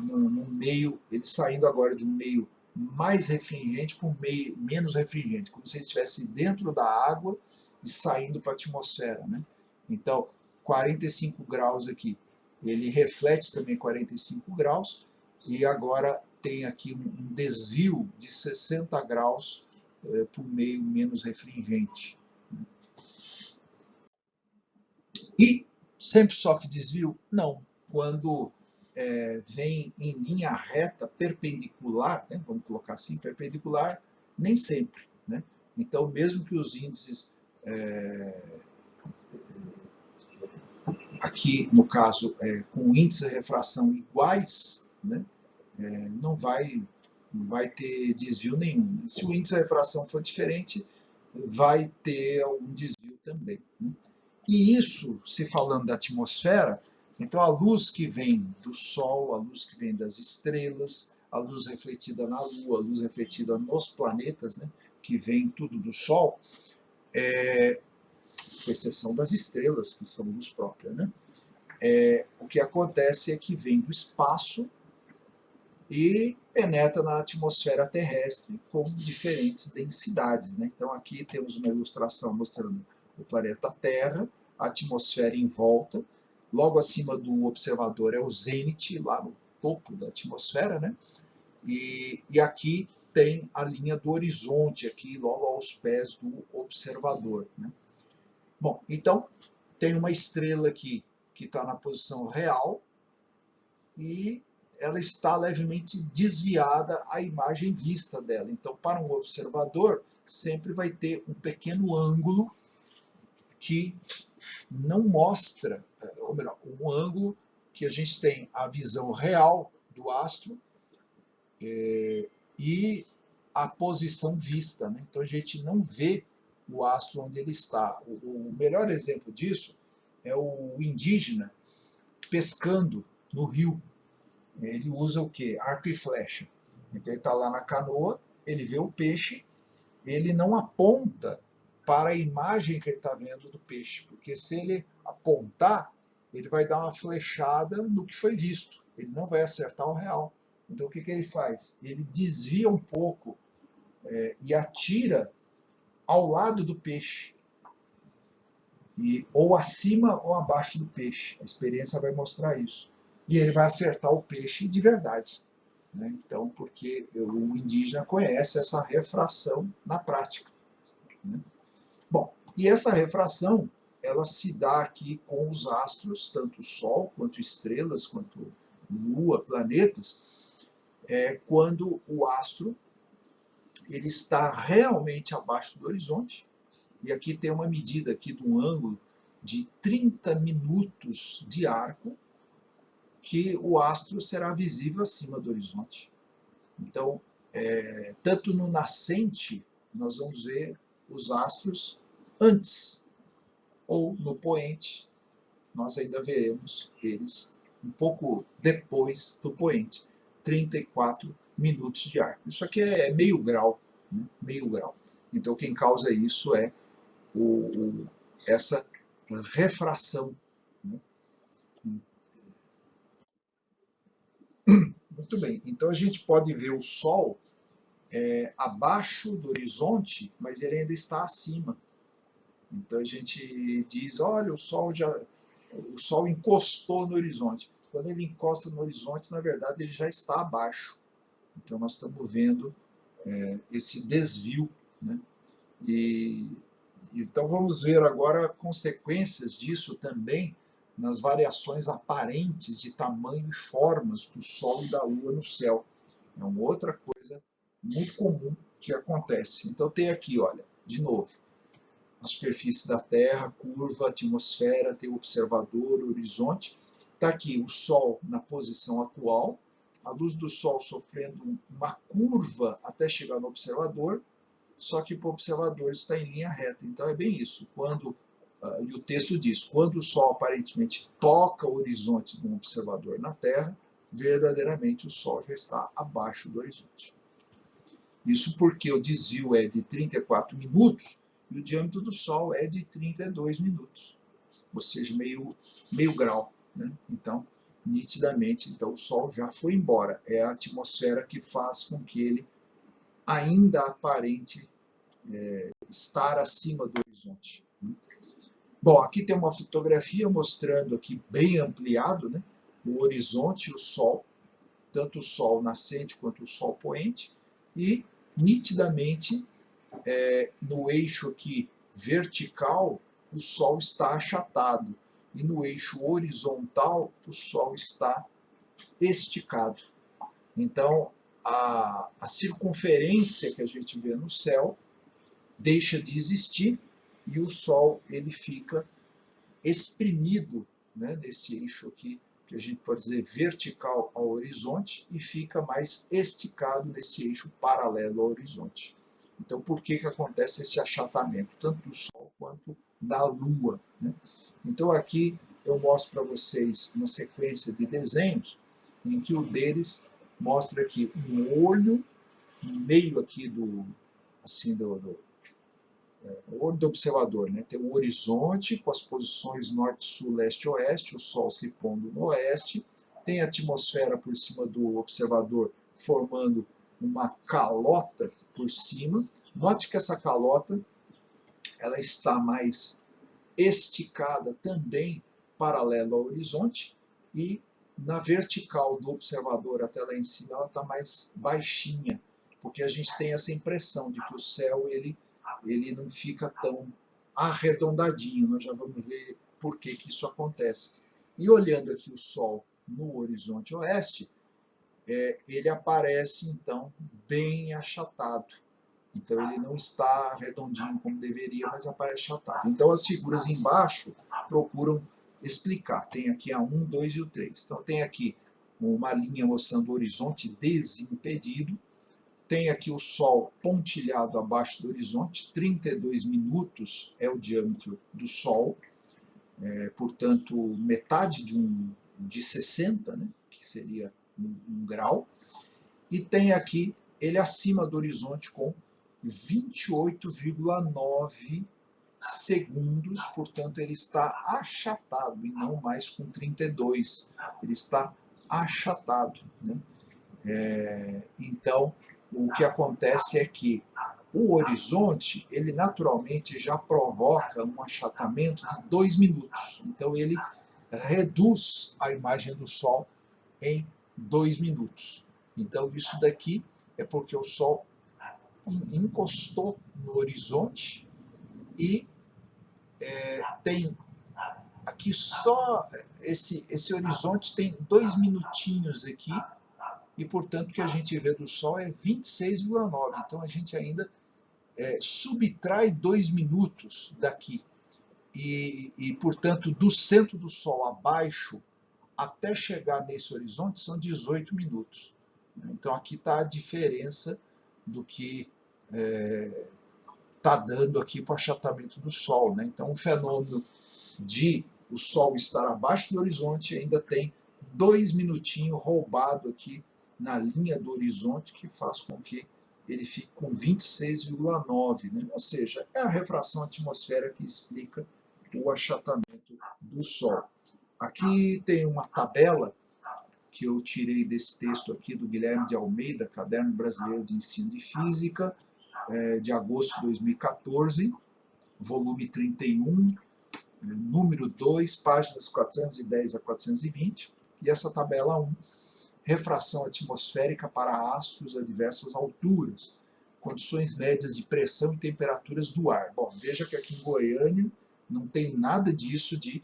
no meio, ele saindo agora de um meio mais refringente para um meio menos refringente, como se ele estivesse dentro da água e saindo para a atmosfera, né? Então, 45 graus aqui, ele reflete também 45 graus, e agora tem aqui um desvio de 60 graus para o meio menos refringente. E sempre sofre desvio? Não. Quando vem em linha reta, perpendicular, né, vamos colocar assim, perpendicular, nem sempre, né? Então, mesmo que os índices, aqui no caso, com índice de refração iguais, né, não vai ter desvio nenhum. E se o índice de refração for diferente, vai ter algum desvio também, né? E isso, se falando da atmosfera, então a luz que vem do Sol, a luz que vem das estrelas, a luz refletida na Lua, a luz refletida nos planetas, né, que vem tudo do Sol, com exceção das estrelas, que são luz própria, né? O que acontece é que vem do espaço e penetra na atmosfera terrestre com diferentes densidades, né? Então aqui temos uma ilustração mostrando o planeta Terra, a atmosfera em volta, logo acima do observador é o zênite, lá no topo da atmosfera, né? E aqui tem a linha do horizonte, aqui logo aos pés do observador, né? Bom, então tem uma estrela aqui que está na posição real e ela está levemente desviada à imagem vista dela. Então, para um observador, sempre vai ter um pequeno ângulo que não mostra, ou melhor, um ângulo que a gente tem a visão real do astro e a posição vista, né? Então a gente não vê o astro onde ele está. O melhor exemplo disso é o indígena pescando no rio. Ele usa o quê? Arco e flecha. Então ele está lá na canoa, ele vê o peixe, ele não aponta para a imagem que ele está vendo do peixe, porque se ele apontar, ele vai dar uma flechada no que foi visto, ele não vai acertar o real. Então o que ele faz? Ele desvia um pouco e atira ao lado do peixe, ou acima ou abaixo do peixe. A experiência vai mostrar isso. E ele vai acertar o peixe de verdade, né? Então, porque o indígena conhece essa refração na prática, né? Bom, e essa refração, ela se dá aqui com os astros, tanto o Sol, quanto estrelas, quanto Lua, planetas, quando o astro ele está realmente abaixo do horizonte, e aqui tem uma medida aqui de um ângulo de 30 minutos de arco, que o astro será visível acima do horizonte. Então, tanto no nascente nós vamos ver os astros antes, ou no poente, nós ainda veremos eles um pouco depois do poente, 34 minutos de arco. Isso aqui é meio grau, né? Meio grau. Então quem causa isso é essa refração, né? Muito bem, então a gente pode ver o Sol abaixo do horizonte, mas ele ainda está acima. Então a gente diz, olha, o Sol encostou no horizonte. Quando ele encosta no horizonte, na verdade ele já está abaixo. Então nós estamos vendo esse desvio, né? Então vamos ver agora consequências disso também nas variações aparentes de tamanho e formas do Sol e da Lua no céu. É uma outra coisa muito comum que acontece. Então tem aqui, olha, de novo, a superfície da Terra, curva, atmosfera, tem o observador, o horizonte. Está aqui o Sol na posição atual, a luz do Sol sofrendo uma curva até chegar no observador, só que para o observador está em linha reta. Então é bem isso. E o texto diz, quando o Sol aparentemente toca o horizonte de um observador na Terra, verdadeiramente o Sol já está abaixo do horizonte. Isso porque o desvio é de 34 minutos e o diâmetro do Sol é de 32 minutos, ou seja, meio grau, né? Então, nitidamente, então, o Sol já foi embora. É a atmosfera que faz com que ele ainda aparente estar acima do horizonte. Bom, aqui tem uma fotografia mostrando aqui bem ampliado, né, o horizonte e o Sol, tanto o Sol nascente quanto o Sol poente, e nitidamente no eixo aqui vertical o Sol está achatado e no eixo horizontal o Sol está esticado. Então a circunferência que a gente vê no céu deixa de existir e o Sol ele fica exprimido, né, nesse eixo aqui, que a gente pode dizer vertical ao horizonte, e fica mais esticado nesse eixo paralelo ao horizonte. Então, por que acontece esse achatamento, tanto do Sol quanto da Lua, né? Então, aqui eu mostro para vocês uma sequência de desenhos, em que o deles mostra aqui um olho, no meio aqui do olho do observador, né? Tem o horizonte com as posições norte, sul, leste e oeste, o Sol se pondo no oeste, tem a atmosfera por cima do observador formando uma calota por cima. Note que essa calota ela está mais esticada também paralelo ao horizonte e na vertical do observador até lá em cima ela está mais baixinha, porque a gente tem essa impressão de que o céu ele não fica tão arredondadinho. Nós já vamos ver por que isso acontece. E olhando aqui o Sol no horizonte oeste, ele aparece então bem achatado. Então ele não está redondinho como deveria, mas aparece achatado. Então as figuras embaixo procuram explicar. Tem aqui a 1, 2 e o 3. Então tem aqui uma linha mostrando o horizonte desimpedido. Tem aqui o Sol pontilhado abaixo do horizonte, 32 minutos é o diâmetro do Sol, portanto, metade de 60, né, que seria um grau. E tem aqui ele acima do horizonte com 28,9 segundos, portanto, ele está achatado e não mais com 32. Ele está achatado, né? Então, o que acontece é que o horizonte, ele naturalmente já provoca um achatamento de 2 minutos. Então, ele reduz a imagem do Sol em 2 minutos. Então, isso daqui é porque o Sol encostou no horizonte e tem aqui só esse horizonte tem 2 minutinhos aqui, e portanto o que a gente vê do Sol é 26,9. Então a gente ainda subtrai 2 minutos daqui. E portanto do centro do Sol abaixo até chegar nesse horizonte são 18 minutos. Então aqui está a diferença do que está dando aqui para o achatamento do Sol, né? Então, o fenômeno de o Sol estar abaixo do horizonte ainda tem 2 minutinhos roubado aqui na linha do horizonte, que faz com que ele fique com 26,9, né? Ou seja, é a refração atmosférica que explica o achatamento do Sol. Aqui tem uma tabela que eu tirei desse texto aqui do Guilherme de Almeida, Caderno Brasileiro de Ensino de Física, de agosto de 2014, volume 31, número 2, páginas 410 a 420, e essa tabela 1, refração atmosférica para astros a diversas alturas, condições médias de pressão e temperaturas do ar. Bom, veja que aqui em Goiânia não tem nada disso de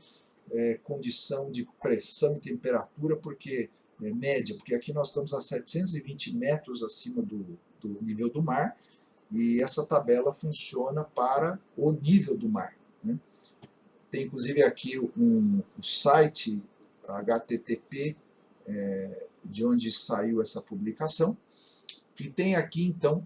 condição de pressão e temperatura, porque média, porque aqui nós estamos a 720 metros acima do nível do mar, e essa tabela funciona para o nível do mar, né? Tem inclusive aqui o site HTTP, de onde saiu essa publicação, e tem aqui então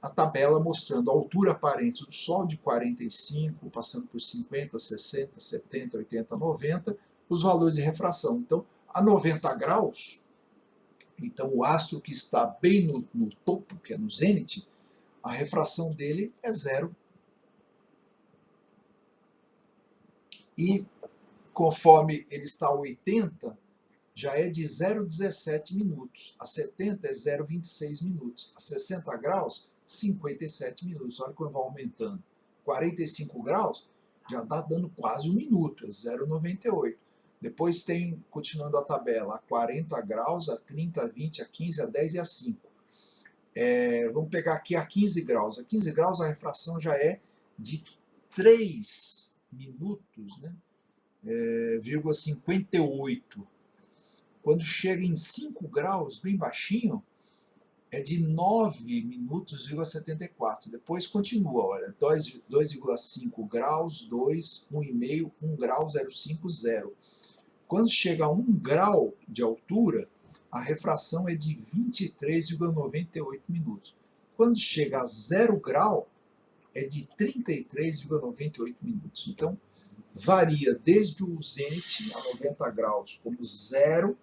a tabela mostrando a altura aparente do Sol de 45, passando por 50, 60, 70, 80, 90, os valores de refração. Então, a 90 graus, então o astro que está bem no topo, que é no zênite, a refração dele é 0. E conforme ele está a 80, já é de 0,17 minutos. A 70 é 0,26 minutos. A 60 graus, 57 minutos. Olha como vai aumentando. 45 graus, já está dando quase 1 minuto, é 0,98. Depois tem, continuando a tabela, a 40 graus, a 30, a 20, a 15, a 10 e a 5. Vamos pegar aqui a 15 graus. A 15 graus a refração já é de 3 minutos, né? 58. Quando chega em 5 graus, bem baixinho, é de 9 minutos,74. Depois continua, olha, 2,5 graus, 2, 1,5, 1 grau, 0,5, 0. Quando chega a 1 grau de altura, a refração é de 23,98 minutos. Quando chega a 0 grau, é de 33,98 minutos. Então, varia desde o zênite, a 90 graus, como 0,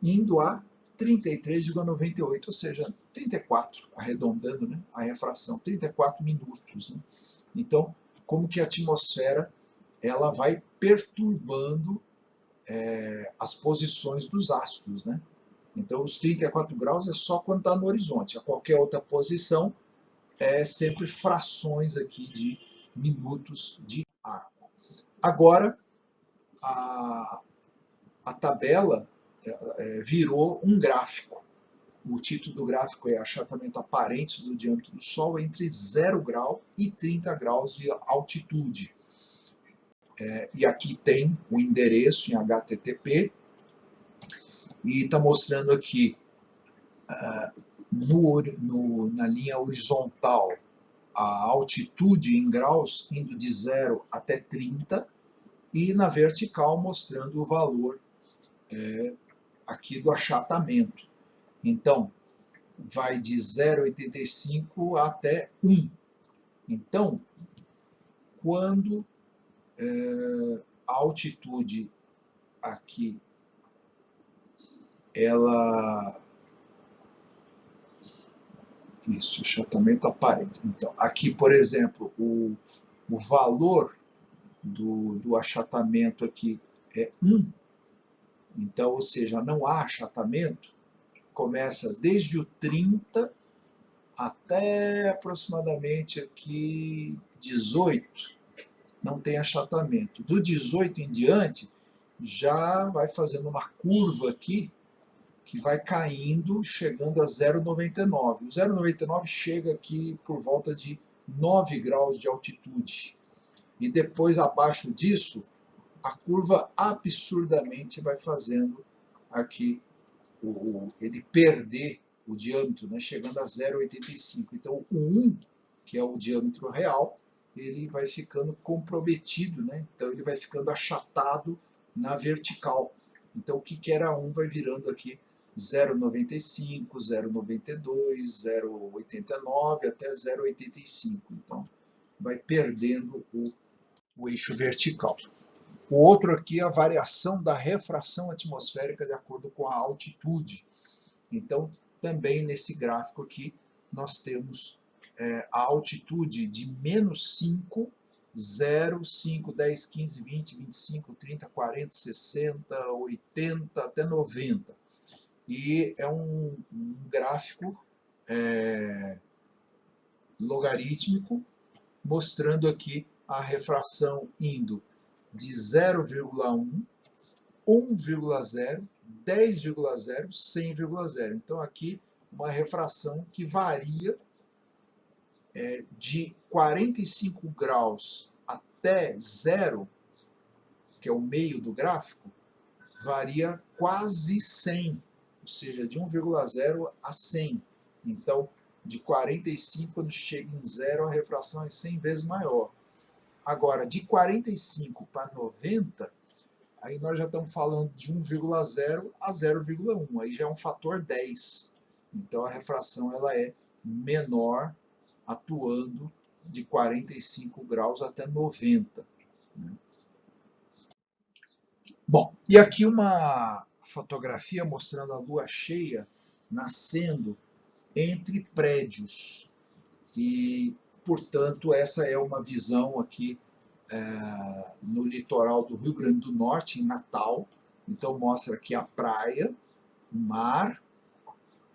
indo a 33,98, ou seja, 34, arredondando, né, a refração, 34 minutos. Né? Então, como que a atmosfera ela vai perturbando as posições dos astros, né? Então, os 34 graus é só quando está no horizonte. A qualquer outra posição é sempre frações aqui de minutos de arco. Agora, a tabela virou um gráfico. O título do gráfico é Achatamento Aparente do Diâmetro do Sol entre 0 grau e 30 graus de altitude. E aqui tem o endereço em HTTP, e está mostrando aqui na linha horizontal a altitude em graus indo de 0 até 30, e na vertical mostrando o valor aqui do achatamento. Então, vai de 0,85 até 1. Então, quando a altitude aqui, ela... Isso, achatamento aparente. Então, aqui, por exemplo, o valor do achatamento aqui é 1. Então, ou seja, não há achatamento. Começa desde o 30 até aproximadamente aqui 18. Não tem achatamento. Do 18 em diante, já vai fazendo uma curva aqui, que vai caindo, chegando a 0,99. O 0,99 chega aqui por volta de 9 graus de altitude. E depois, abaixo disso, a curva absurdamente vai fazendo aqui ele perder o diâmetro, né, chegando a 0,85. Então, o 1, que é o diâmetro real, ele vai ficando comprometido, né? Então ele vai ficando achatado na vertical. Então o que era 1 vai virando aqui 0,95, 0,92, 0,89 até 0,85. Então vai perdendo o eixo vertical. O outro aqui é a variação da refração atmosférica de acordo com a altitude. Então, também nesse gráfico aqui, nós temos a altitude de menos 5, 0, 5, 10, 15, 20, 25, 30, 40, 60, 80, até 90. E é um gráfico logarítmico, mostrando aqui a refração indo de 0,1, 1,0, 10,0, 100,0. Então aqui uma refração que varia de 45 graus até 0, que é o meio do gráfico, varia quase 100, ou seja, de 1,0 a 100. Então, de 45, quando chega em 0, a refração é 100 vezes maior. Agora, de 45 para 90, aí nós já estamos falando de 1,0 a 0,1, aí já é um fator 10. Então, a refração ela é menor, atuando de 45 graus até 90. Né? Bom, e aqui uma fotografia mostrando a lua cheia nascendo entre prédios. E, portanto, essa é uma visão aqui no litoral do Rio Grande do Norte, em Natal. Então mostra aqui a praia, o mar,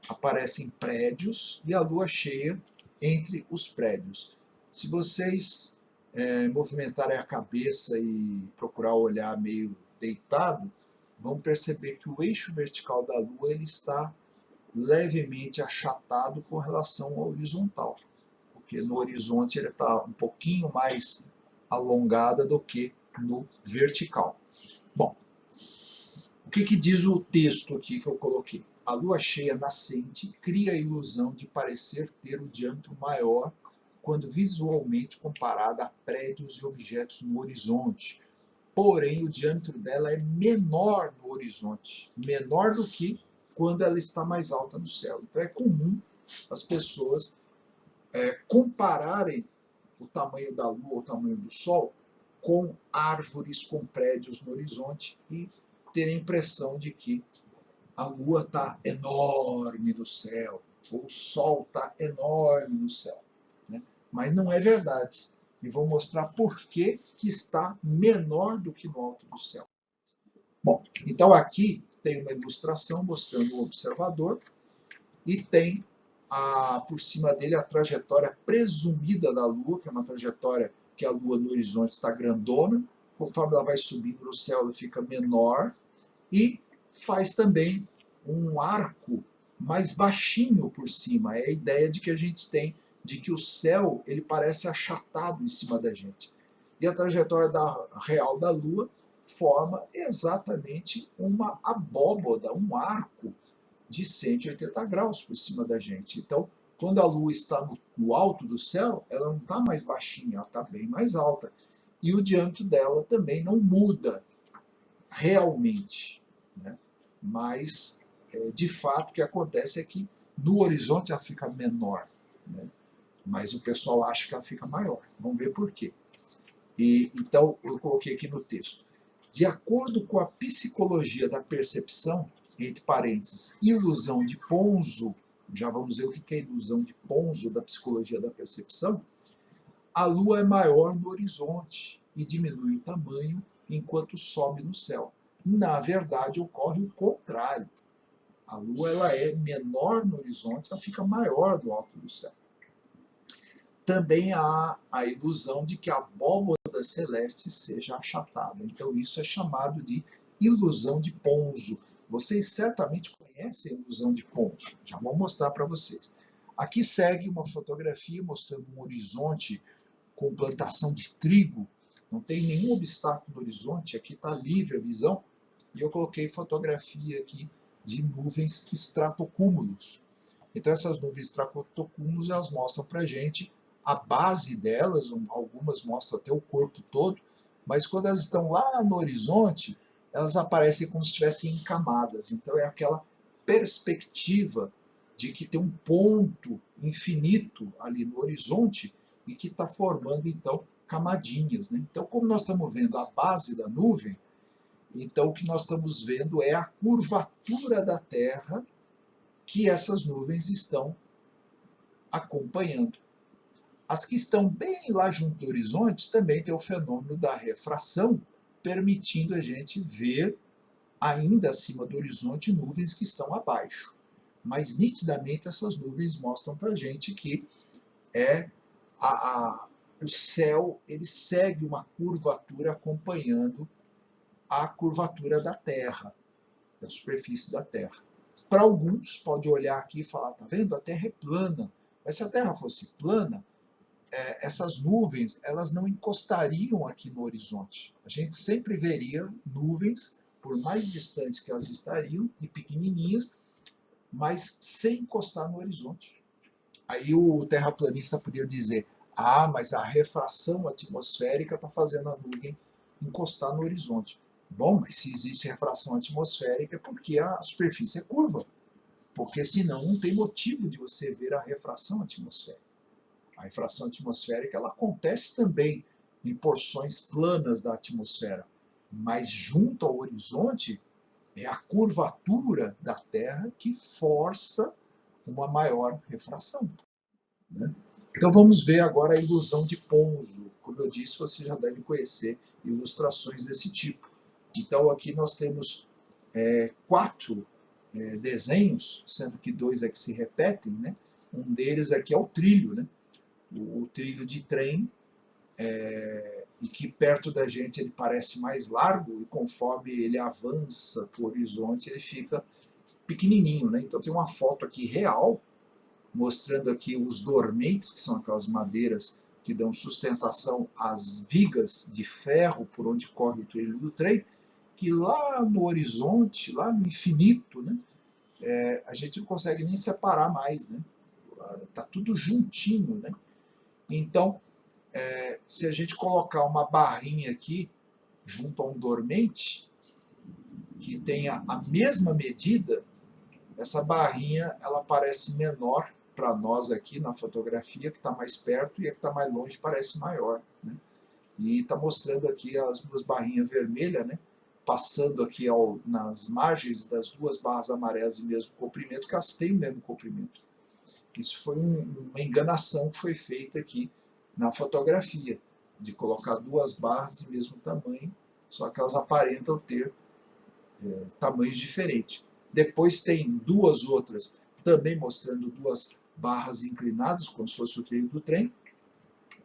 aparecem prédios e a lua cheia entre os prédios. Se vocês movimentarem a cabeça e procurar olhar meio deitado, vão perceber que o eixo vertical da lua ele está levemente achatado com relação ao horizontal, porque no horizonte ele está um pouquinho mais alongada do que no vertical. Bom, o que diz o texto aqui que eu coloquei? A lua cheia nascente cria a ilusão de parecer ter um diâmetro maior quando visualmente comparada a prédios e objetos no horizonte. Porém, o diâmetro dela é menor no horizonte, menor do que quando ela está mais alta no céu. Então é comum as pessoas compararem o tamanho da lua, o tamanho do sol, com árvores, com prédios no horizonte e ter a impressão de que a lua está enorme no céu, ou o sol está enorme no céu. Né? Mas não é verdade. E vou mostrar por que está menor do que no alto do céu. Bom, então aqui tem uma ilustração mostrando o observador e tem por cima dele a trajetória presumida da Lua, que é uma trajetória que a Lua no horizonte está grandona, conforme ela vai subindo no céu ela fica menor, e faz também um arco mais baixinho por cima. É a ideia de que a gente tem de que o céu ele parece achatado em cima da gente. E a trajetória real da Lua forma exatamente uma abóboda, um arco de 180 graus por cima da gente. Então, quando a Lua está no alto do céu, ela não está mais baixinha, ela está bem mais alta. E o diâmetro dela também não muda realmente. Né? Mas, de fato, o que acontece é que no horizonte ela fica menor. Né? Mas o pessoal acha que ela fica maior. Vamos ver por quê. Então, eu coloquei aqui no texto. De acordo com a psicologia da percepção, entre parênteses, ilusão de Ponzo, já vamos ver o que é ilusão de Ponzo da psicologia da percepção, a Lua é maior no horizonte e diminui o tamanho enquanto sobe no céu. Na verdade, ocorre o contrário. A Lua ela é menor no horizonte, ela fica maior no alto do céu. Também há a ilusão de que a abóboda celeste seja achatada. Então isso é chamado de ilusão de Ponzo. Vocês certamente conhecem a ilusão de Ponzo. Já vou mostrar para vocês. Aqui segue uma fotografia mostrando um horizonte com plantação de trigo. Não tem nenhum obstáculo no horizonte. Aqui está livre a visão. E eu coloquei fotografia aqui de nuvens estratocúmulos. Então essas nuvens estratocúmulos elas mostram para a gente a base delas, algumas mostram até o corpo todo, mas quando elas estão lá no horizonte, elas aparecem como se estivessem em camadas. Então é aquela perspectiva de que tem um ponto infinito ali no horizonte e que está formando, então, camadinhas, né? Então, como nós estamos vendo a base da nuvem, então o que nós estamos vendo é a curvatura da Terra que essas nuvens estão acompanhando. As que estão bem lá junto do horizonte também tem o fenômeno da refração, permitindo a gente ver ainda acima do horizonte nuvens que estão abaixo. Mas nitidamente essas nuvens mostram para a gente que o céu ele segue uma curvatura acompanhando a curvatura da Terra, da superfície da Terra. Para alguns, pode olhar aqui e falar, tá vendo? A Terra é plana. Mas se a Terra fosse plana, essas nuvens elas não encostariam aqui no horizonte. A gente sempre veria nuvens, por mais distantes que elas estariam, e pequenininhas, mas sem encostar no horizonte. Aí o terraplanista podia dizer, mas a refração atmosférica está fazendo a nuvem encostar no horizonte. Bom, mas se existe refração atmosférica é porque a superfície é curva. Porque senão não tem motivo de você ver a refração atmosférica. A refração atmosférica ela acontece também em porções planas da atmosfera, mas junto ao horizonte é a curvatura da Terra que força uma maior refração, né? Então vamos ver agora a ilusão de Ponzo. Como eu disse, você já deve conhecer ilustrações desse tipo. Então aqui nós temos 4 desenhos, sendo que 2 é que se repetem, né? Um deles aqui é o trilho, né? O trilho de trem, e que perto da gente ele parece mais largo, e conforme ele avança para o horizonte ele fica pequenininho, né? Então tem uma foto aqui real, mostrando aqui os dormentes, que são aquelas madeiras que dão sustentação às vigas de ferro por onde corre o trilho do trem, que lá no horizonte, lá no infinito, né, a gente não consegue nem separar mais, né? Tá tudo juntinho, né? Então, se a gente colocar uma barrinha aqui junto a um dormente que tenha a mesma medida, essa barrinha ela parece menor para nós aqui na fotografia, que está mais perto, e a que está mais longe parece maior, né? E está mostrando aqui as 2 barrinhas vermelhas, né? Passando aqui nas margens das 2 barras amarelas de mesmo comprimento, que elas têm o mesmo comprimento. Isso foi uma enganação que foi feita aqui na fotografia, de colocar 2 barras de mesmo tamanho, só que elas aparentam ter tamanhos diferentes. Depois tem 2 outras também mostrando 2 barras inclinadas, como se fosse o trilho do trem,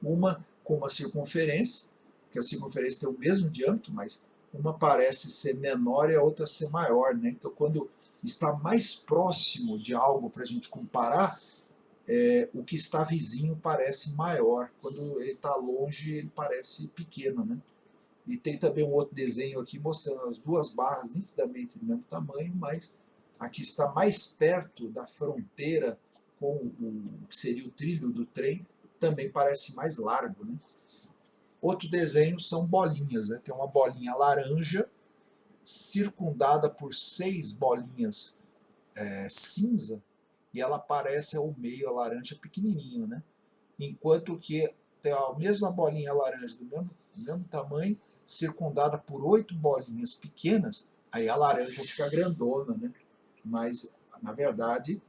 uma com uma circunferência, que a circunferência tem o mesmo diâmetro, mas uma parece ser menor e a outra ser maior, né? Então, quando está mais próximo de algo para a gente comparar, o que está vizinho parece maior. Quando ele está longe, ele parece pequeno, né? E tem também um outro desenho aqui mostrando as 2 barras nitidamente do mesmo tamanho, mas aqui está mais perto da fronteira com o que seria o trilho do trem, também parece mais largo, né? Outro desenho são bolinhas, né? Tem uma bolinha laranja circundada por 6 bolinhas cinza, e ela parece ao meio a laranja pequenininho, né? Enquanto que tem a mesma bolinha laranja do mesmo tamanho, circundada por 8 bolinhas pequenas, aí a laranja fica grandona, né? Mas, na verdade,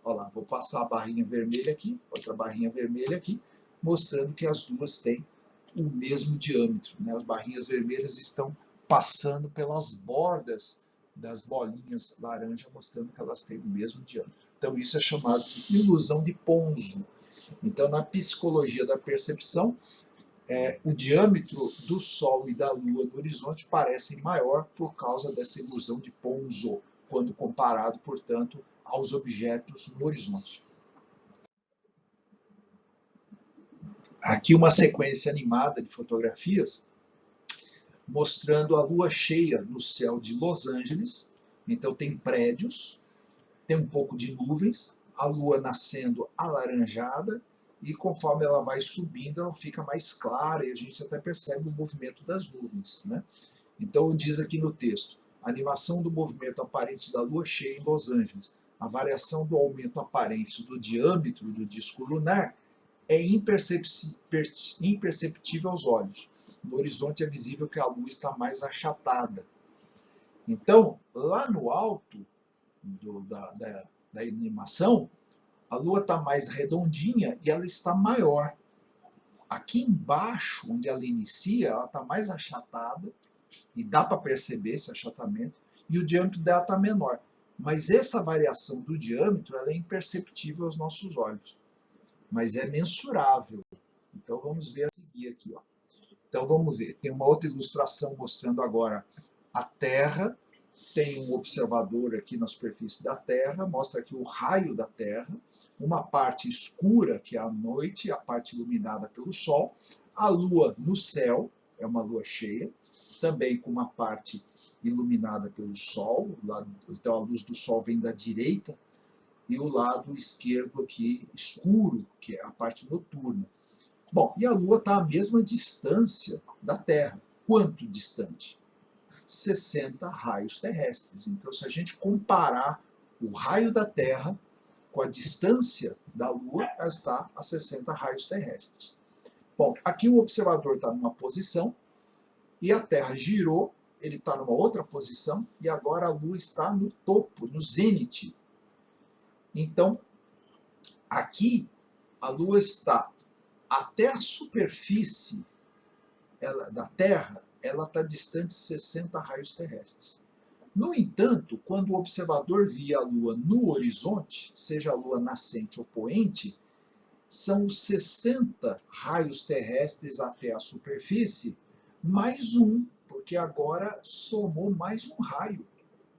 olha lá, vou passar a barrinha vermelha aqui, outra barrinha vermelha aqui, mostrando que as 2 têm o mesmo diâmetro, né? As barrinhas vermelhas estão passando pelas bordas das bolinhas laranja, mostrando que elas têm o mesmo diâmetro. Então isso é chamado de ilusão de Ponzo. Então na psicologia da percepção, o diâmetro do Sol e da Lua no horizonte parecem maior por causa dessa ilusão de Ponzo, quando comparado, portanto, aos objetos no horizonte. Aqui uma sequência animada de fotografias mostrando a lua cheia no céu de Los Angeles. Então tem prédios, tem um pouco de nuvens, a lua nascendo alaranjada, e conforme ela vai subindo, ela fica mais clara e a gente até percebe o movimento das nuvens, né? Então diz aqui no texto, a animação do movimento aparente da lua cheia em Los Angeles, a variação do aumento aparente do diâmetro do disco lunar é imperceptível aos olhos. No horizonte é visível que a Lua está mais achatada. Então, lá no alto da animação, a Lua está mais redondinha e ela está maior. Aqui embaixo, onde ela inicia, ela está mais achatada, e dá para perceber esse achatamento, e o diâmetro dela está menor. Mas essa variação do diâmetro ela é imperceptível aos nossos olhos, mas é mensurável. Então vamos ver a seguir aqui. Ó. Então vamos ver, tem uma outra ilustração mostrando agora a Terra, tem um observador aqui na superfície da Terra, mostra aqui o raio da Terra, uma parte escura, que é a noite, a parte iluminada pelo Sol, a Lua no céu, é uma lua cheia, também com uma parte iluminada pelo Sol, então a luz do Sol vem da direita, e o lado esquerdo aqui escuro, que é a parte noturna. Bom, e a Lua está à mesma distância da Terra. Quanto distante? 60 raios terrestres. Então, se a gente comparar o raio da Terra com a distância da Lua, ela está a 60 raios terrestres. Bom, aqui o observador está numa posição e a Terra girou, ele está numa outra posição e agora a Lua está no topo, no zênite. Então, aqui a Lua está até a superfície da Terra, ela está distante de 60 raios terrestres. No entanto, quando o observador via a Lua no horizonte, seja a Lua nascente ou poente, são os 60 raios terrestres até a superfície, mais um, porque agora somou mais um raio,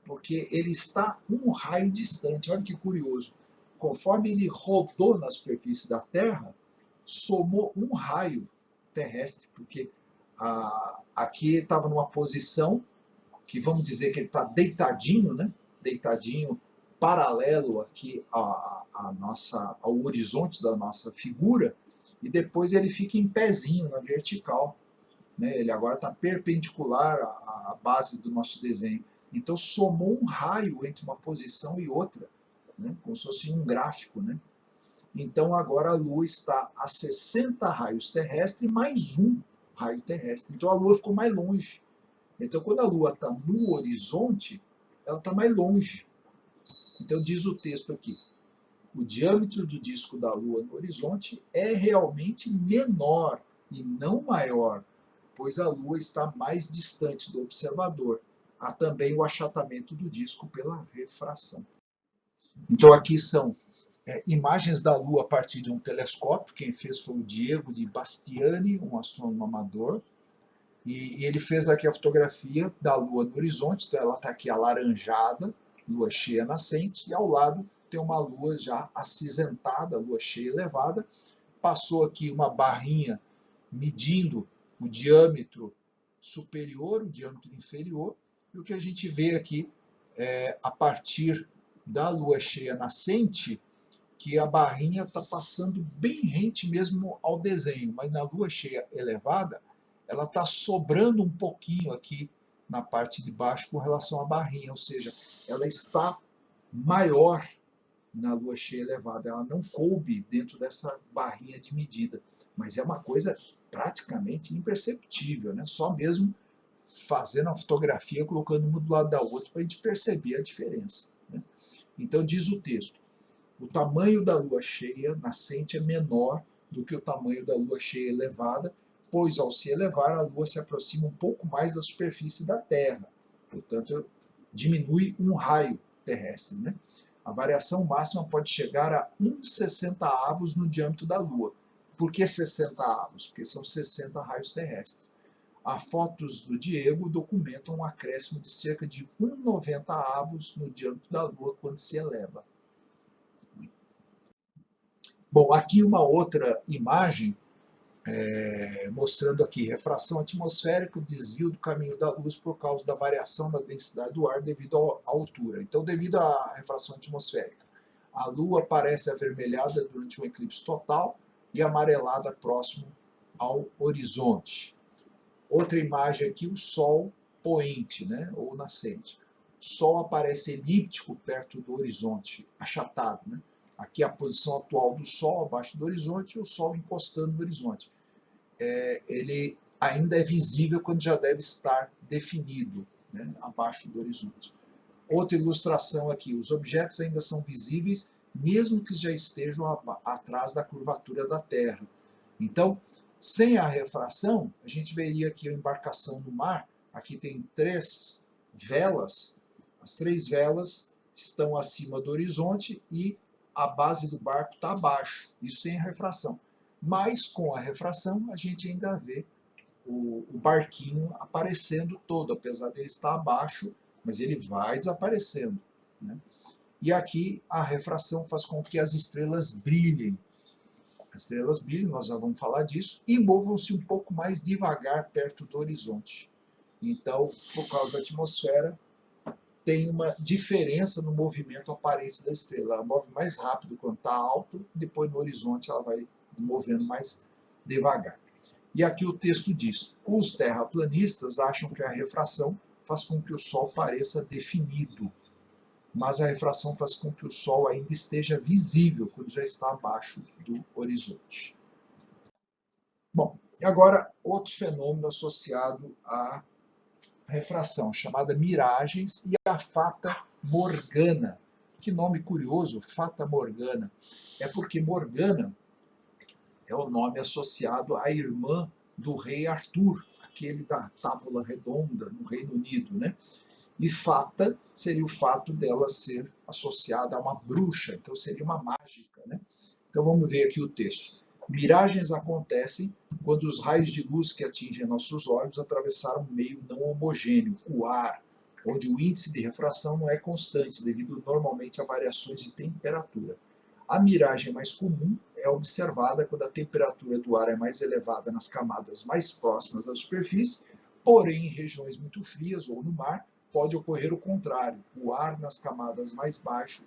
porque ele está um raio distante. Olha que curioso. Conforme ele rodou na superfície da Terra, somou um raio terrestre, porque aqui estava numa posição que vamos dizer que ele está deitadinho, né? Deitadinho, paralelo aqui ao horizonte da nossa figura, e depois ele fica em pezinho, na vertical. Né? Ele agora está perpendicular à base do nosso desenho. Então somou um raio entre uma posição e outra, né? Como se fosse um gráfico. Né? Então agora a Lua está a 60 raios terrestres mais um raio terrestre. Então a Lua ficou mais longe. Então quando a Lua está no horizonte, ela está mais longe. Então diz o texto aqui, o diâmetro do disco da Lua no horizonte é realmente menor e não maior, pois a Lua está mais distante do observador. Há também o achatamento do disco pela refração. Então aqui são imagens da Lua a partir de um telescópio. Quem fez foi o Diego de Bastiani, um astrônomo amador. E ele fez aqui a fotografia da Lua no horizonte. Então ela está aqui alaranjada, Lua cheia nascente, e ao lado tem uma Lua já acinzentada, Lua cheia elevada. Passou aqui uma barrinha medindo o diâmetro superior, o diâmetro inferior. E o que a gente vê aqui, a partir da Lua cheia nascente, que a barrinha está passando bem rente mesmo ao desenho, mas na Lua cheia elevada, ela está sobrando um pouquinho aqui na parte de baixo com relação à barrinha, ou seja, ela está maior na Lua cheia elevada, ela não coube dentro dessa barrinha de medida, mas é uma coisa praticamente imperceptível, né? Só mesmo fazendo a fotografia, colocando uma do lado da outra para a gente perceber a diferença. Né? Então diz o texto, o tamanho da Lua cheia nascente é menor do que o tamanho da Lua cheia elevada, pois ao se elevar a Lua se aproxima um pouco mais da superfície da Terra, portanto diminui um raio terrestre. Né? A variação máxima pode chegar a 1/60 avos no diâmetro da Lua. Por que 60 avos? Porque são 60 raios terrestres. As fotos do Diego documentam um acréscimo de cerca de 1,90 avos no diâmetro da Lua quando se eleva. Bom, aqui uma outra imagem mostrando aqui refração atmosférica, desvio do caminho da luz por causa da variação da densidade do ar devido à altura. Então, devido à refração atmosférica, a Lua parece avermelhada durante um eclipse total e amarelada próximo ao horizonte. Outra imagem aqui, o Sol poente, né, ou nascente. O Sol aparece elíptico perto do horizonte, achatado. Né? Aqui é a posição atual do Sol abaixo do horizonte e o Sol encostando no horizonte. Ele ainda é visível quando já deve estar definido, né, abaixo do horizonte. Outra ilustração aqui, os objetos ainda são visíveis mesmo que já estejam atrás da curvatura da Terra. Então, sem a refração, a gente veria aqui a embarcação no mar. Aqui tem 3 velas. As 3 velas estão acima do horizonte e a base do barco está abaixo. Isso sem a refração. Mas com a refração, a gente ainda vê o barquinho aparecendo todo, apesar dele estar abaixo, mas ele vai desaparecendo, né? E aqui a refração faz com que as estrelas brilhem. As estrelas brilham, nós já vamos falar disso, e movam-se um pouco mais devagar perto do horizonte. Então, por causa da atmosfera, tem uma diferença no movimento aparente da estrela. Ela move mais rápido quando está alto, depois no horizonte ela vai movendo mais devagar. E aqui o texto diz: os terraplanistas acham que a refração faz com que o Sol pareça definido, mas a refração faz com que o Sol ainda esteja visível quando já está abaixo do horizonte. Bom, e agora outro fenômeno associado à refração, chamada miragens e a Fata Morgana. Que nome curioso, Fata Morgana. É porque Morgana é o nome associado à irmã do rei Arthur, aquele da Távola Redonda, no Reino Unido, né? E fata seria o fato dela ser associada a uma bruxa, então seria uma mágica, né? Então vamos ver aqui o texto. Miragens acontecem quando os raios de luz que atingem nossos olhos atravessaram um meio não homogêneo, o ar, onde o índice de refração não é constante, devido normalmente a variações de temperatura. A miragem mais comum é observada quando a temperatura do ar é mais elevada nas camadas mais próximas da superfície, porém em regiões muito frias ou no mar, pode ocorrer o contrário, o ar nas camadas mais baixa,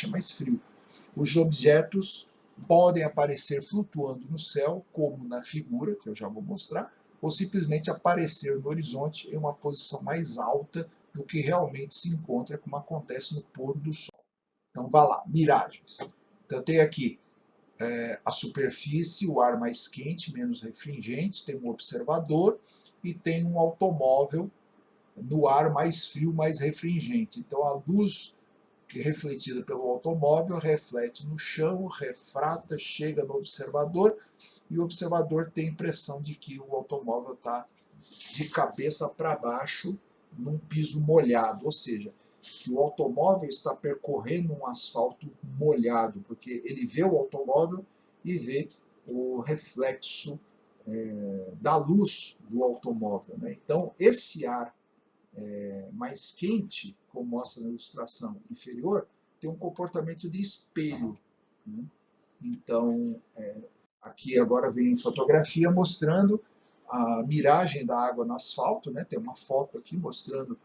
mais frio. Os objetos podem aparecer flutuando no céu, como na figura, que eu já vou mostrar, ou simplesmente aparecer no horizonte em uma posição mais alta do que realmente se encontra, como acontece no pôr do sol. Então, vá lá, miragens. Então, tem aqui a superfície, o ar mais quente, menos refringente, tem um observador e tem um automóvel no ar mais frio, mais refringente. Então, a luz que é refletida pelo automóvel reflete no chão, refrata, chega no observador, e o observador tem a impressão de que o automóvel está de cabeça para baixo num piso molhado, ou seja, que o automóvel está percorrendo um asfalto molhado, porque ele vê o automóvel e vê o reflexo da luz do automóvel, né? Então, esse ar mais quente, como mostra na ilustração inferior, tem um comportamento de espelho, né? Então, aqui agora vem fotografia mostrando a miragem da água no asfalto, né? Tem uma foto aqui mostrando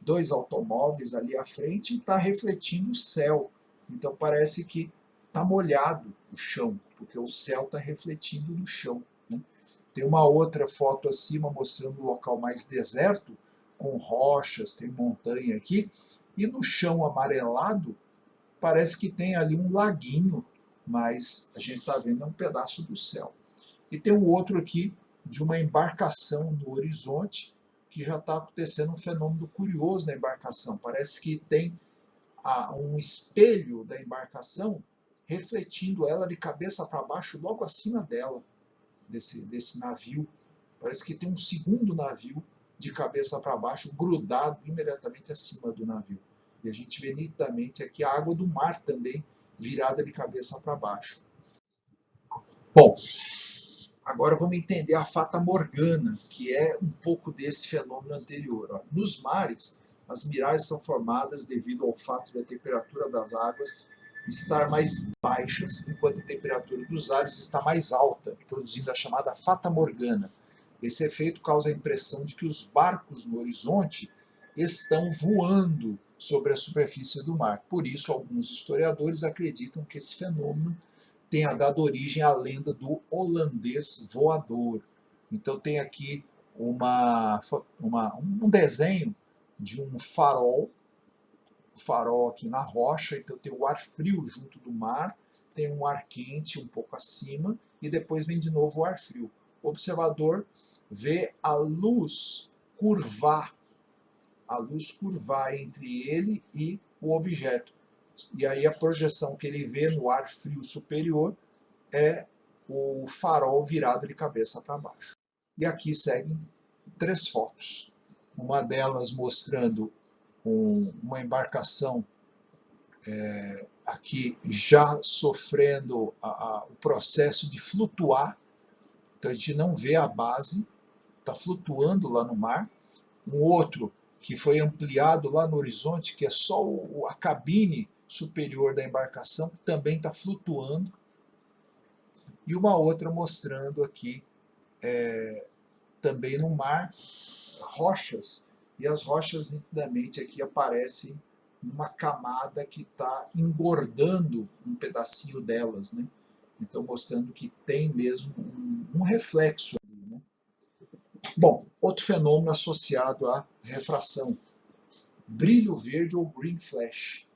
2 automóveis ali à frente e está refletindo o céu. Então parece que está molhado o chão, porque o céu está refletindo no chão, né? Tem uma outra foto acima mostrando o local mais deserto, com rochas, tem montanha aqui, e no chão amarelado parece que tem ali um laguinho, mas a gente está vendo um pedaço do céu. E tem um outro aqui de uma embarcação no horizonte, que já está acontecendo um fenômeno curioso na embarcação. Parece que tem um espelho da embarcação refletindo ela de cabeça para baixo, logo acima dela, desse navio. Parece que tem um segundo navio de cabeça para baixo, grudado imediatamente acima do navio. E a gente vê nitidamente aqui a água do mar também virada de cabeça para baixo. Bom, agora vamos entender a Fata Morgana, que é um pouco desse fenômeno anterior. Nos mares, as miragens são formadas devido ao fato da temperatura das águas estar mais baixas, enquanto a temperatura dos ares está mais alta, produzindo a chamada Fata Morgana. Esse efeito causa a impressão de que os barcos no horizonte estão voando sobre a superfície do mar. Por isso, alguns historiadores acreditam que esse fenômeno tenha dado origem à lenda do holandês voador. Então tem aqui um desenho de um farol farol aqui na rocha, então tem o ar frio junto do mar, tem um ar quente um pouco acima, e depois vem de novo o ar frio. O observador vê a luz curvar entre ele e o objeto. E aí a projeção que ele vê no ar frio superior é o farol virado de cabeça para baixo. E aqui seguem 3 fotos. Uma delas mostrando uma embarcação aqui já sofrendo o processo de flutuar. Então a gente não vê a base, está flutuando lá no mar. Um outro que foi ampliado lá no horizonte, que é só a cabine superior da embarcação, que também está flutuando. E uma outra mostrando aqui, também no mar, rochas. E as rochas nitidamente aqui aparecem uma camada que está engordando um pedacinho delas, né? Então mostrando que tem mesmo um reflexo ali, né? Bom, outro fenômeno associado à refração, brilho verde ou green flash.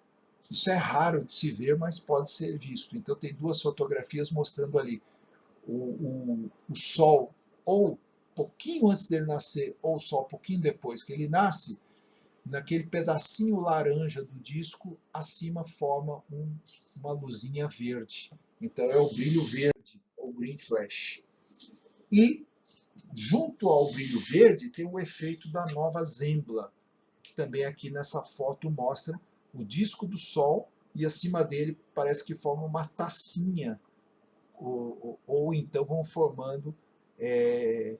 Isso é raro de se ver, mas pode ser visto. Então tem 2 fotografias mostrando ali o Sol, ou pouquinho antes dele nascer, ou o Sol pouquinho depois que ele nasce, naquele pedacinho laranja do disco, acima forma uma luzinha verde. Então é o brilho verde, ou green flash. E junto ao brilho verde tem o efeito da nova Zembla, que também aqui nessa foto mostra o disco do Sol e acima dele parece que forma uma tacinha, ou então vão formando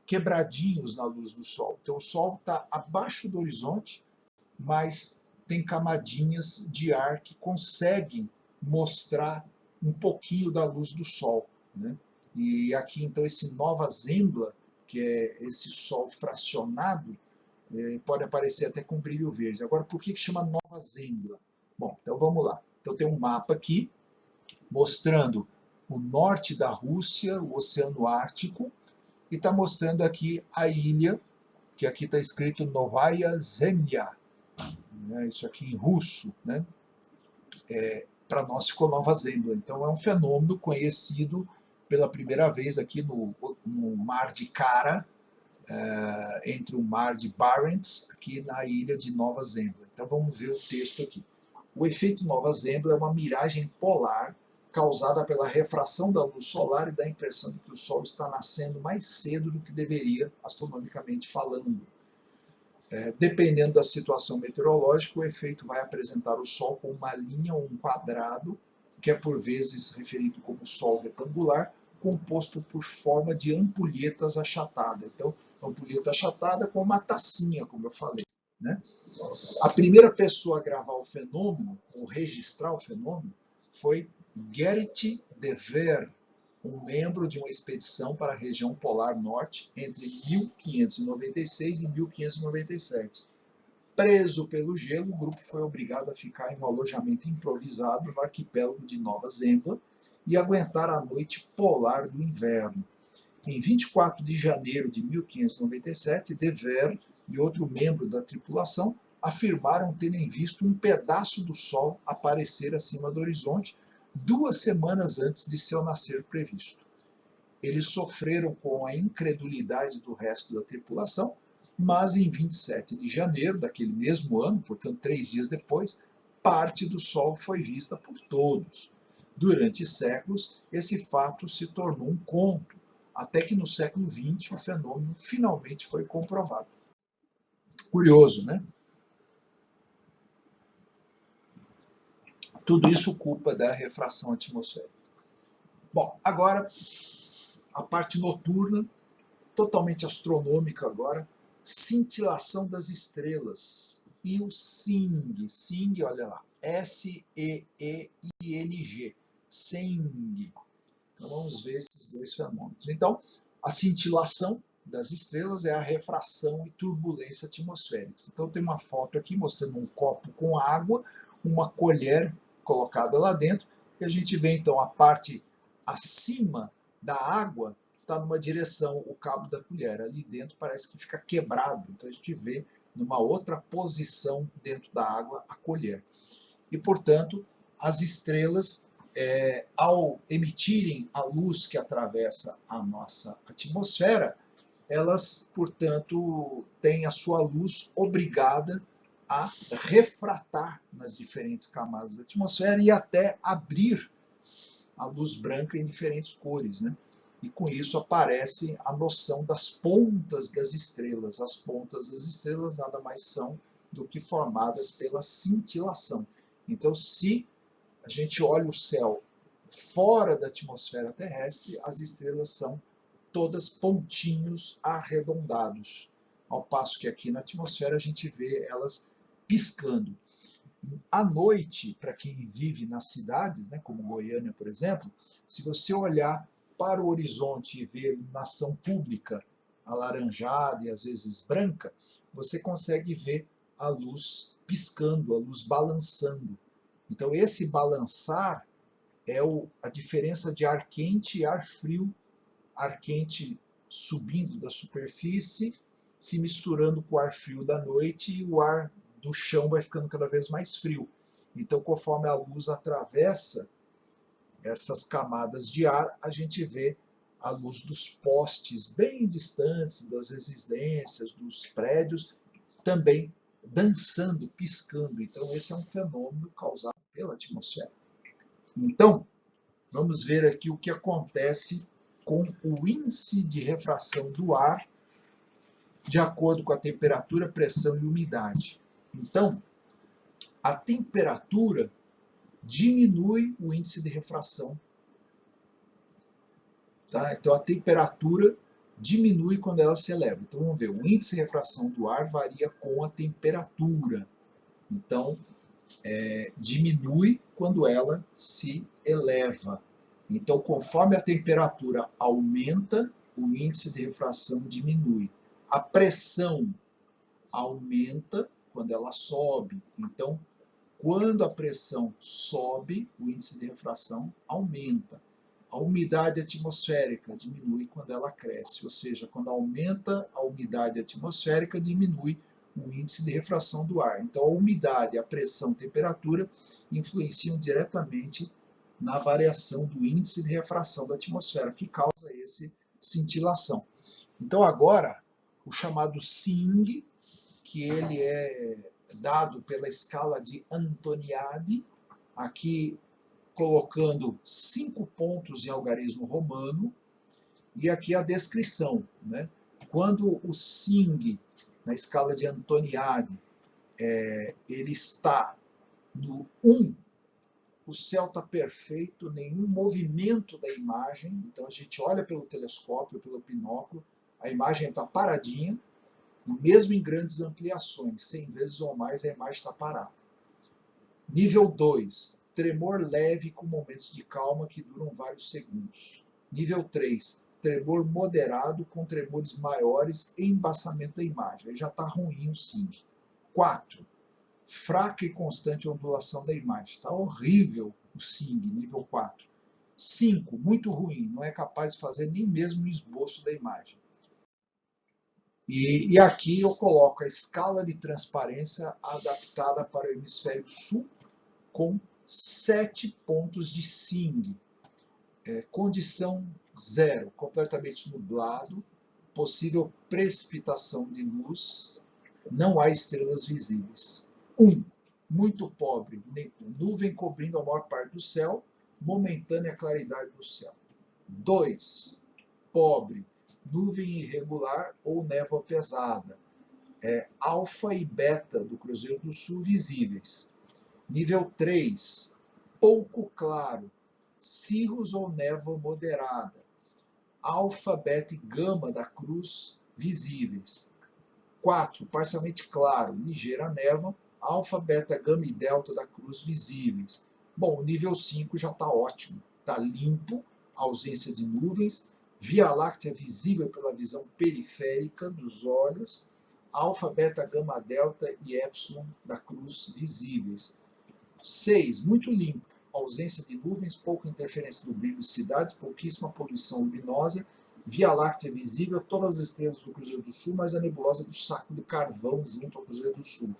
quebradinhos na luz do Sol. Então o Sol está abaixo do horizonte, mas tem camadinhas de ar que conseguem mostrar um pouquinho da luz do Sol, né? E aqui então esse nova Zembla, que é esse Sol fracionado, pode aparecer até com brilho verde. Agora, por que chama nova Zembla? Bom, então vamos lá. Então tem um mapa aqui mostrando o norte da Rússia, o Oceano Ártico, e está mostrando aqui a ilha, que aqui está escrito Novaya Zemlya, né? Isso aqui em russo, né? Para nós ficou Nova Zembla. Então é um fenômeno conhecido pela primeira vez aqui no Mar de Kara, entre o Mar de Barents, aqui na ilha de Nova Zembla. Então vamos ver o texto aqui. O efeito Nova Zembla é uma miragem polar causada pela refração da luz solar e dá a impressão de que o Sol está nascendo mais cedo do que deveria, astronomicamente falando. Dependendo da situação meteorológica, o efeito vai apresentar o Sol com uma linha ou um quadrado, que é por vezes referido como Sol retangular, composto por forma de ampulhetas achatadas. Então, ampulheta achatada com uma tacinha, como eu falei, né? A primeira pessoa a gravar o fenômeno, ou registrar o fenômeno, foi Gerrit de Ver, um membro de uma expedição para a região polar norte entre 1596 e 1597. Preso pelo gelo, o grupo foi obrigado a ficar em um alojamento improvisado no arquipélago de Nova Zembla e aguentar a noite polar do inverno. Em 24 de janeiro de 1597, De Ver e outro membro da tripulação afirmaram terem visto um pedaço do Sol aparecer acima do horizonte 2 semanas antes de seu nascer previsto. Eles sofreram com a incredulidade do resto da tripulação, mas em 27 de janeiro daquele mesmo ano, portanto 3 dias depois, parte do Sol foi vista por todos. Durante séculos, esse fato se tornou um conto, até que no século XX o fenômeno finalmente foi comprovado. Curioso, né? Tudo isso culpa da refração atmosférica. Bom, agora a parte noturna, totalmente astronômica agora, cintilação das estrelas. E o SEEING, olha lá, S-E-E-I-N-G, SEEING. Então vamos ver esses 2 fenômenos. Então, a cintilação das estrelas é a refração e turbulência atmosféricas. Então tem uma foto aqui mostrando um copo com água, uma colher colocada lá dentro, e a gente vê então a parte acima da água está numa direção, o cabo da colher. Ali dentro parece que fica quebrado, então a gente vê numa outra posição dentro da água a colher. E, portanto, as estrelas, ao emitirem a luz que atravessa a nossa atmosfera, elas, portanto, têm a sua luz obrigada a refratar nas diferentes camadas da atmosfera e até abrir a luz branca em diferentes cores, né? E com isso aparece a noção das pontas das estrelas. As pontas das estrelas nada mais são do que formadas pela cintilação. Então, se a gente olha o céu fora da atmosfera terrestre, as estrelas são todas pontinhos arredondados, ao passo que aqui na atmosfera a gente vê elas piscando. À noite, para quem vive nas cidades, né, como Goiânia, por exemplo, se você olhar para o horizonte e ver iluminação pública alaranjada e às vezes branca, você consegue ver a luz piscando, a luz balançando. Então, esse balançar é a diferença de ar quente e ar frio. Ar quente subindo da superfície, se misturando com o ar frio da noite, e o ar do chão vai ficando cada vez mais frio. Então, conforme a luz atravessa essas camadas de ar, a gente vê a luz dos postes bem distantes, das residências, dos prédios, também dançando, piscando. Então, esse é um fenômeno causado pela atmosfera. Então, vamos ver aqui o que acontece com o índice de refração do ar de acordo com a temperatura, pressão e umidade. Então, a temperatura diminui o índice de refração. Tá? Então, a temperatura diminui quando ela se eleva. Então, vamos ver, o índice de refração do ar varia com a temperatura. Então, diminui quando ela se eleva. Então, conforme a temperatura aumenta, o índice de refração diminui. A pressão aumenta quando ela sobe. Então, quando a pressão sobe, o índice de refração aumenta. A umidade atmosférica diminui quando ela cresce, ou seja, quando aumenta a umidade atmosférica, diminui o índice de refração do ar. Então, a umidade, a pressão, a temperatura influenciam diretamente na variação do índice de refração da atmosfera, que causa essa cintilação. Então, agora, o chamado SING, que ele é dado pela escala de Antoniadi, aqui colocando 5 pontos em algarismo romano, e aqui a descrição, né? Quando o SING, na escala de Antoniadi, ele está no 1, o céu está perfeito, nenhum movimento da imagem. Então a gente olha pelo telescópio, pelo binóculo, a imagem está paradinha, e mesmo em grandes ampliações, 100 vezes ou mais, a imagem está parada. Nível 2, tremor leve com momentos de calma que duram vários segundos. Nível 3, tremor moderado com tremores maiores e embaçamento da imagem. Aí já está ruim o SING. 4, fraca e constante ondulação da imagem. Está horrível o SING, nível 4. 5, muito ruim, não é capaz de fazer nem mesmo o esboço da imagem. E aqui eu coloco a escala de transparência adaptada para o hemisfério sul, com 7 pontos de SING. Condição 0, completamente nublado, possível precipitação de luz, não há estrelas visíveis. 1, muito pobre, nuvem cobrindo a maior parte do céu, momentânea claridade no céu. 2, pobre, nuvem irregular ou névoa pesada. Alfa e beta do Cruzeiro do Sul visíveis. Nível 3, pouco claro, cirrus ou névoa moderada. Alfa, beta e gama da cruz visíveis. 4, parcialmente claro, ligeira névoa. Alfa, beta, gama e delta da cruz visíveis. Bom, o nível 5 já está ótimo. Está limpo, ausência de nuvens, Via Láctea visível pela visão periférica dos olhos, alfa, beta, gama, delta e epsilon da cruz visíveis. 6, muito limpo, ausência de nuvens, pouca interferência do brilho de cidades, pouquíssima poluição luminosa, Via Láctea visível, todas as estrelas do Cruzeiro do Sul, mas a nebulosa do Saco do Carvão junto ao Cruzeiro do Sul.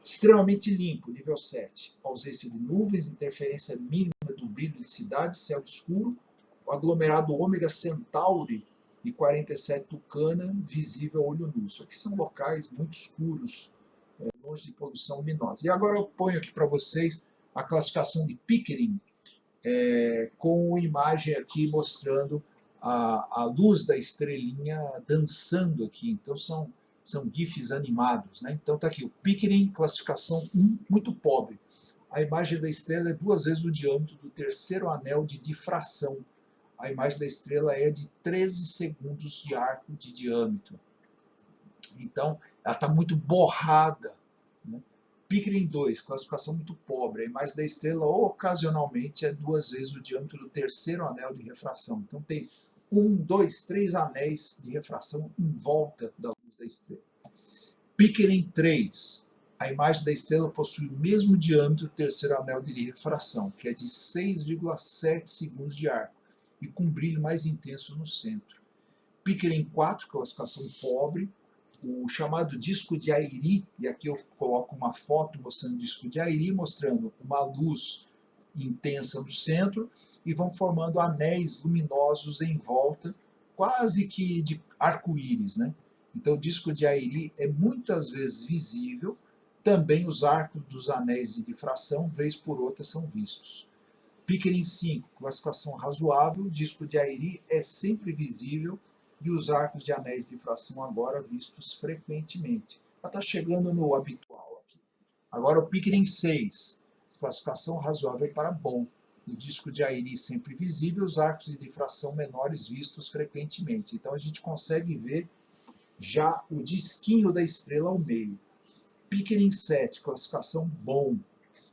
Extremamente limpo, nível 7. Ausência de nuvens, interferência mínima do brilho de cidade, céu escuro. O aglomerado Ômega Centauri e 47 Tucana, visível a olho nu. Isso aqui são locais muito escuros, longe de poluição luminosa. E agora eu ponho aqui para vocês a classificação de Pickering, com imagem aqui mostrando a luz da estrelinha dançando aqui. Então são GIFs animados, né? Então está aqui o Pickering, classificação 1, muito pobre. A imagem da estrela é 2 vezes o diâmetro do terceiro anel de difração. A imagem da estrela é de 13 segundos de arco de diâmetro. Então ela está muito borrada, né? Pickering 2, classificação muito pobre. A imagem da estrela ocasionalmente é 2 vezes o diâmetro do terceiro anel de refração. Então tem 1, 2, 3 anéis de refração em volta da luz da estrela. Pickering 3, a imagem da estrela possui o mesmo diâmetro do terceiro anel de refração, que é de 6,7 segundos de arco, e com brilho mais intenso no centro. Pickering 4, classificação pobre. O chamado disco de Airy, e aqui eu coloco uma foto mostrando o disco de Airy, mostrando uma luz intensa no centro, e vão formando anéis luminosos em volta, quase que de arco-íris, né? Então o disco de Airy é muitas vezes visível, também os arcos dos anéis de difração, vez por outra, são vistos. Pickering 5, classificação razoável, o disco de Airy é sempre visível, e os arcos de anéis de difração agora vistos frequentemente. Ela está chegando no habitual aqui. Agora o Pickering 6, classificação razoável para bom. O disco de Airy sempre visível, os arcos de difração menores vistos frequentemente. Então a gente consegue ver já o disquinho da estrela ao meio. Pickering 7, classificação bom.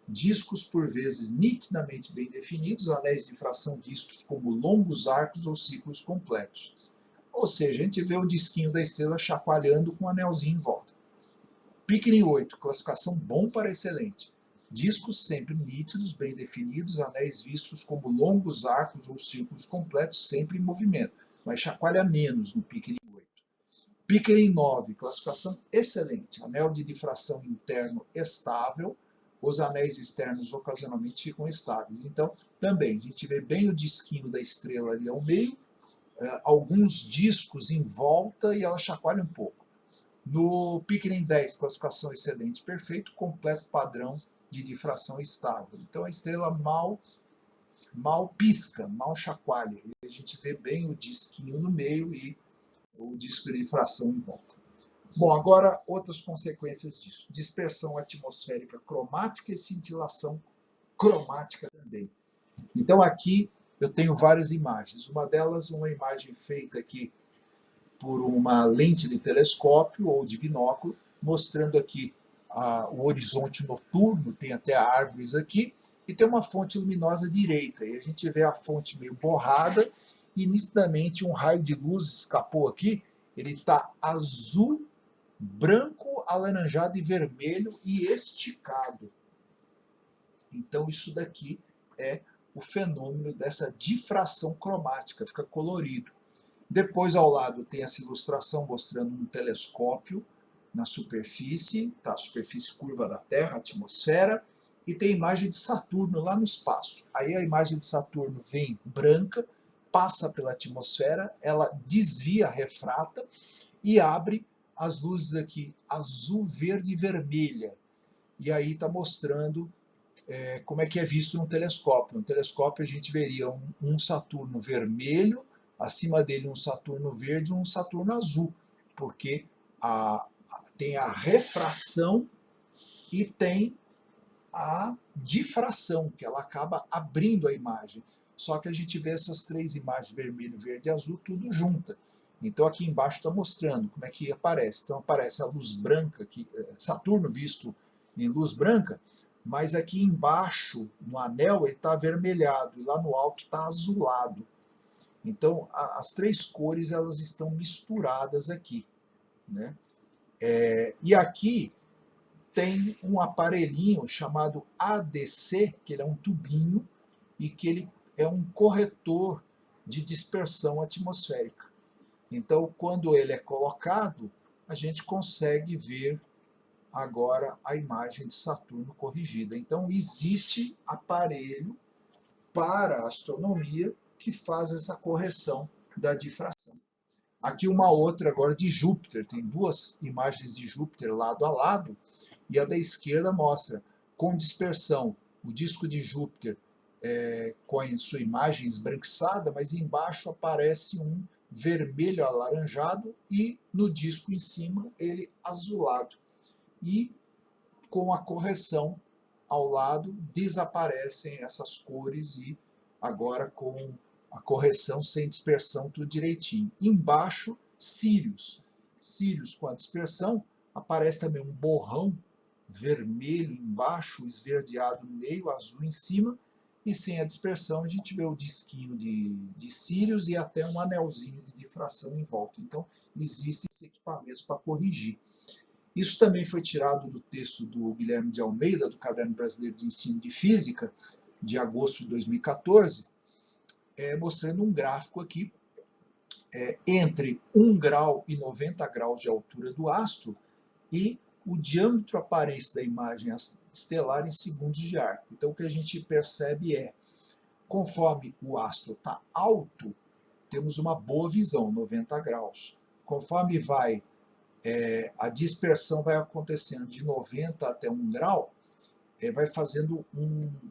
Discos por vezes nitidamente bem definidos, anéis de difração vistos como longos arcos ou ciclos completos. Ou seja, a gente vê o disquinho da estrela chacoalhando com um anelzinho em volta. Pickering 8, classificação bom para excelente. Discos sempre nítidos, bem definidos, anéis vistos como longos arcos ou círculos completos, sempre em movimento, mas chacoalha menos no Pickering 8. Pickering 9, classificação excelente. Anel de difração interno estável, os anéis externos ocasionalmente ficam estáveis. Então, também, a gente vê bem o disquinho da estrela ali ao meio, alguns discos em volta e ela chacoalha um pouco. No Pickering 10, classificação excelente, perfeito, completo padrão de difração estável. Então a estrela mal pisca, mal chacoalha. E a gente vê bem o disquinho no meio e o disco de difração em volta. Bom, agora outras consequências disso. Dispersão atmosférica cromática e cintilação cromática também. Então aqui eu tenho várias imagens. Uma delas, uma imagem feita aqui por uma lente de telescópio ou de binóculo, mostrando aqui o horizonte noturno, tem até árvores aqui, e tem uma fonte luminosa à direita. E a gente vê a fonte meio borrada, e nitidamente um raio de luz escapou aqui. Ele está azul, branco, alaranjado e vermelho e esticado. Então isso daqui é o fenômeno dessa difração cromática, fica colorido. Depois, ao lado, tem essa ilustração mostrando um telescópio na superfície, tá? A superfície curva da Terra, a atmosfera, e tem a imagem de Saturno lá no espaço. Aí a imagem de Saturno vem branca, passa pela atmosfera, ela desvia, refrata e abre as luzes aqui azul, verde e vermelha. E aí está mostrando como é que é visto num telescópio. No telescópio a gente veria um Saturno vermelho, acima dele um Saturno verde e um Saturno azul, porque tem a refração e tem a difração, que ela acaba abrindo a imagem. Só que a gente vê essas três imagens, vermelho, verde e azul, tudo junta. Então aqui embaixo está mostrando como é que aparece. Então aparece a luz branca, Saturno visto em luz branca, mas aqui embaixo, no anel, ele está avermelhado, e lá no alto está azulado. Então, as três cores elas estão misturadas aqui, né? E aqui tem um aparelhinho chamado ADC, que ele é um tubinho, e que ele é um corretor de dispersão atmosférica. Então, quando ele é colocado, a gente consegue ver agora a imagem de Saturno corrigida. Então, existe aparelho para a astronomia que faz essa correção da difração. Aqui uma outra agora de Júpiter, tem duas imagens de Júpiter lado a lado, e a da esquerda mostra com dispersão o disco de Júpiter com a sua imagem esbranquiçada, mas embaixo aparece um vermelho alaranjado e no disco em cima ele azulado. E com a correção ao lado desaparecem essas cores e agora com a correção sem dispersão tudo direitinho. Embaixo, Sírius. Sírius com a dispersão, aparece também um borrão vermelho embaixo, esverdeado no meio, azul em cima, e sem a dispersão a gente vê o disquinho de Sírius e até um anelzinho de difração em volta. Então existem esses equipamentos para corrigir. Isso também foi tirado do texto do Guilherme de Almeida, do Caderno Brasileiro de Ensino de Física, de agosto de 2014, mostrando um gráfico aqui entre 1 grau e 90 graus de altura do astro e o diâmetro aparente da imagem estelar em segundos de arco. Então o que a gente percebe conforme o astro está alto, temos uma boa visão, 90 graus. Conforme a dispersão vai acontecendo de 90 até 1 grau, vai fazendo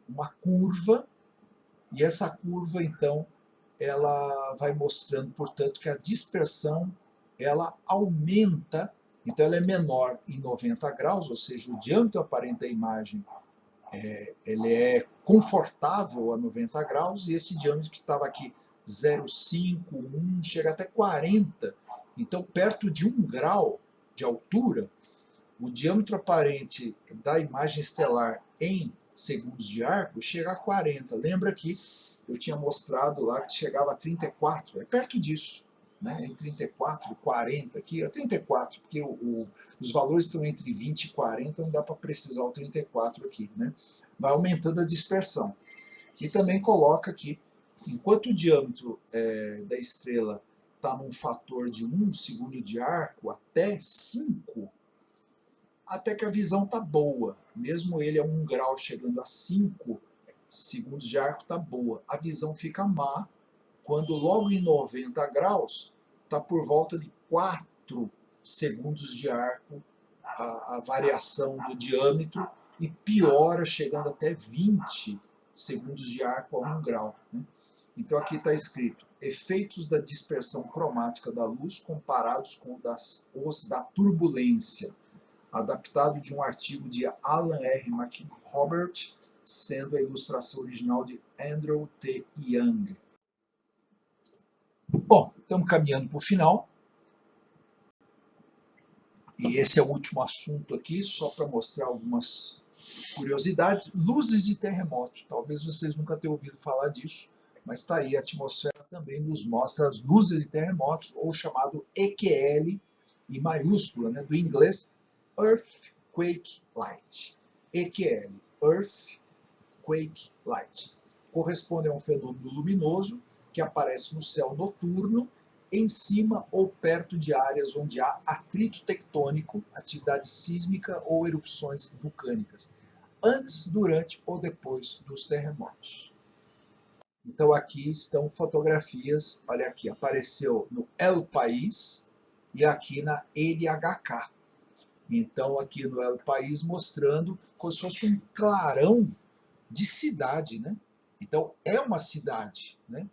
uma curva, e essa curva, então, ela vai mostrando, portanto, que a dispersão ela aumenta, então ela é menor em 90 graus, ou seja, o diâmetro aparente da imagem ele é confortável a 90 graus, e esse diâmetro que estava aqui 0,5, 1, chega até 40. Então, perto de 1 grau de altura, o diâmetro aparente da imagem estelar em segundos de arco chega a 40. Lembra que eu tinha mostrado lá que chegava a 34, é perto disso, né? Em 34 e 40 aqui, é 34, porque os valores estão entre 20 e 40, não dá para precisar o 34 aqui, né? Vai aumentando a dispersão. E também coloca aqui, enquanto o diâmetro da estrela está num fator de 1 segundo de arco até 5, até que a visão está boa. Mesmo ele a 1 grau chegando a 5 segundos de arco, está boa. A visão fica má quando logo em 90 graus está por volta de 4 segundos de arco a variação do diâmetro, e piora chegando até 20 segundos de arco a 1 grau. Né? Então aqui está escrito: efeitos da dispersão cromática da luz comparados com os da turbulência, adaptado de um artigo de Alan R. McRobert, sendo a ilustração original de Andrew T. Young. Bom, estamos caminhando para o final. E esse é o último assunto aqui, só para mostrar algumas curiosidades. Luzes e terremoto. Talvez vocês nunca tenham ouvido falar disso, mas está aí, a atmosfera também nos mostra as luzes de terremotos, ou chamado EQL, em maiúscula, né, do inglês Earthquake Light. EQL, Earthquake Light. Corresponde a um fenômeno luminoso que aparece no céu noturno, em cima ou perto de áreas onde há atrito tectônico, atividade sísmica ou erupções vulcânicas, antes, durante ou depois dos terremotos. Então aqui estão fotografias, olha aqui, apareceu no El País e aqui na NHK. Então aqui no El País mostrando como se fosse um clarão de cidade, né? Então é uma cidade, né?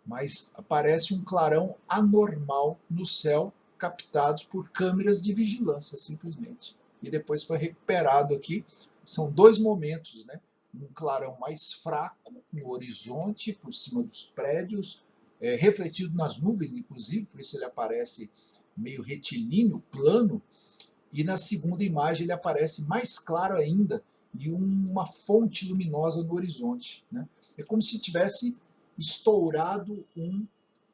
Mas aparece um clarão anormal no céu, captados por câmeras de vigilância, simplesmente. E depois foi recuperado aqui. São dois momentos, né? Um clarão mais fraco no horizonte, por cima dos prédios, refletido nas nuvens, inclusive, por isso ele aparece meio retilíneo, plano. E na segunda imagem ele aparece mais claro ainda, e uma fonte luminosa no horizonte, né? É como se tivesse estourado um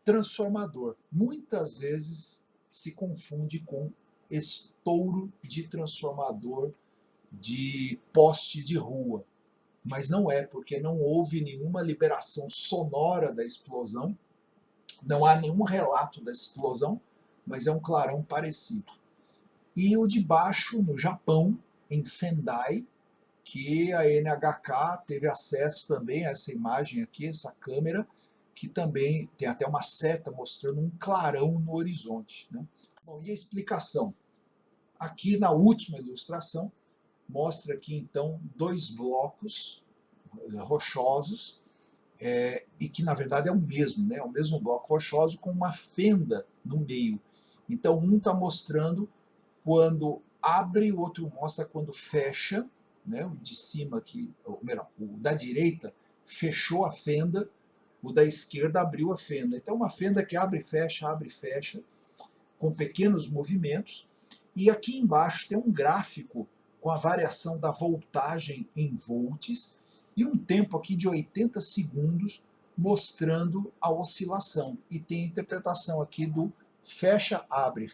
transformador. Muitas vezes se confunde com estouro de transformador de poste de rua, mas não é, porque não houve nenhuma liberação sonora da explosão, Não há nenhum relato da explosão, mas é um clarão parecido. E o de baixo, no Japão, em Sendai, que a NHK teve acesso também a essa imagem aqui, essa câmera, que também tem até uma seta mostrando um clarão no horizonte, né? Bom, e a explicação? Aqui na última ilustração, mostra aqui então dois blocos rochosos, e que na verdade é o mesmo, né? O mesmo bloco rochoso com uma fenda no meio. Então um está mostrando quando abre, o outro mostra quando fecha, né? O de cima aqui, ou melhor, o da direita fechou a fenda, o da esquerda abriu a fenda. Então uma fenda que abre e fecha, com pequenos movimentos. E aqui embaixo tem um gráfico com a variação da voltagem em volts e um tempo aqui de 80 segundos mostrando a oscilação. E tem a interpretação aqui do fecha, abre,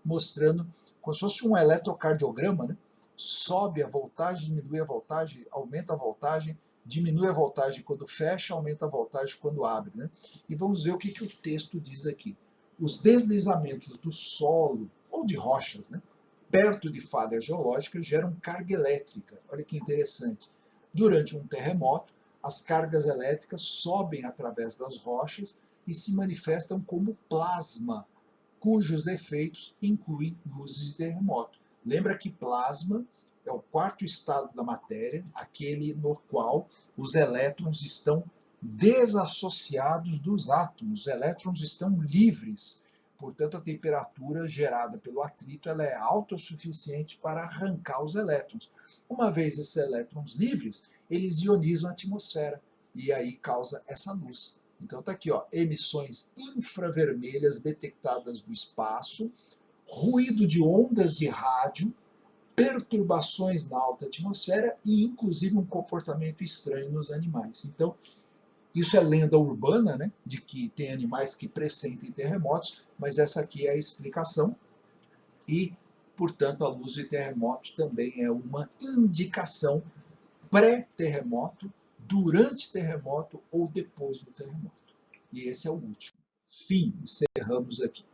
mostrando como se fosse um eletrocardiograma, né? Sobe a voltagem, diminui a voltagem, aumenta a voltagem, diminui a voltagem quando fecha, aumenta a voltagem quando abre, né? E vamos ver o que o texto diz aqui. Os deslizamentos do solo ou de rochas, né, perto de falhas geológicas geram carga elétrica. Olha que interessante. Durante um terremoto, as cargas elétricas sobem através das rochas e se manifestam como plasma, cujos efeitos incluem luzes de terremoto. Lembra que plasma é o quarto estado da matéria, aquele no qual os elétrons estão desassociados dos átomos. Os elétrons estão livres. Portanto, a temperatura gerada pelo atrito ela é alta o suficiente para arrancar os elétrons. Uma vez esses elétrons livres, eles ionizam a atmosfera e aí causa essa luz. Então está aqui, ó, emissões infravermelhas detectadas do espaço, ruído de ondas de rádio, perturbações na alta atmosfera e inclusive um comportamento estranho nos animais. Então, isso é lenda urbana, né, de que tem animais que pressentem terremotos, mas essa aqui é a explicação. E, portanto, a luz de terremoto também é uma indicação pré-terremoto, durante terremoto ou depois do terremoto. E esse é o último. Fim, encerramos aqui.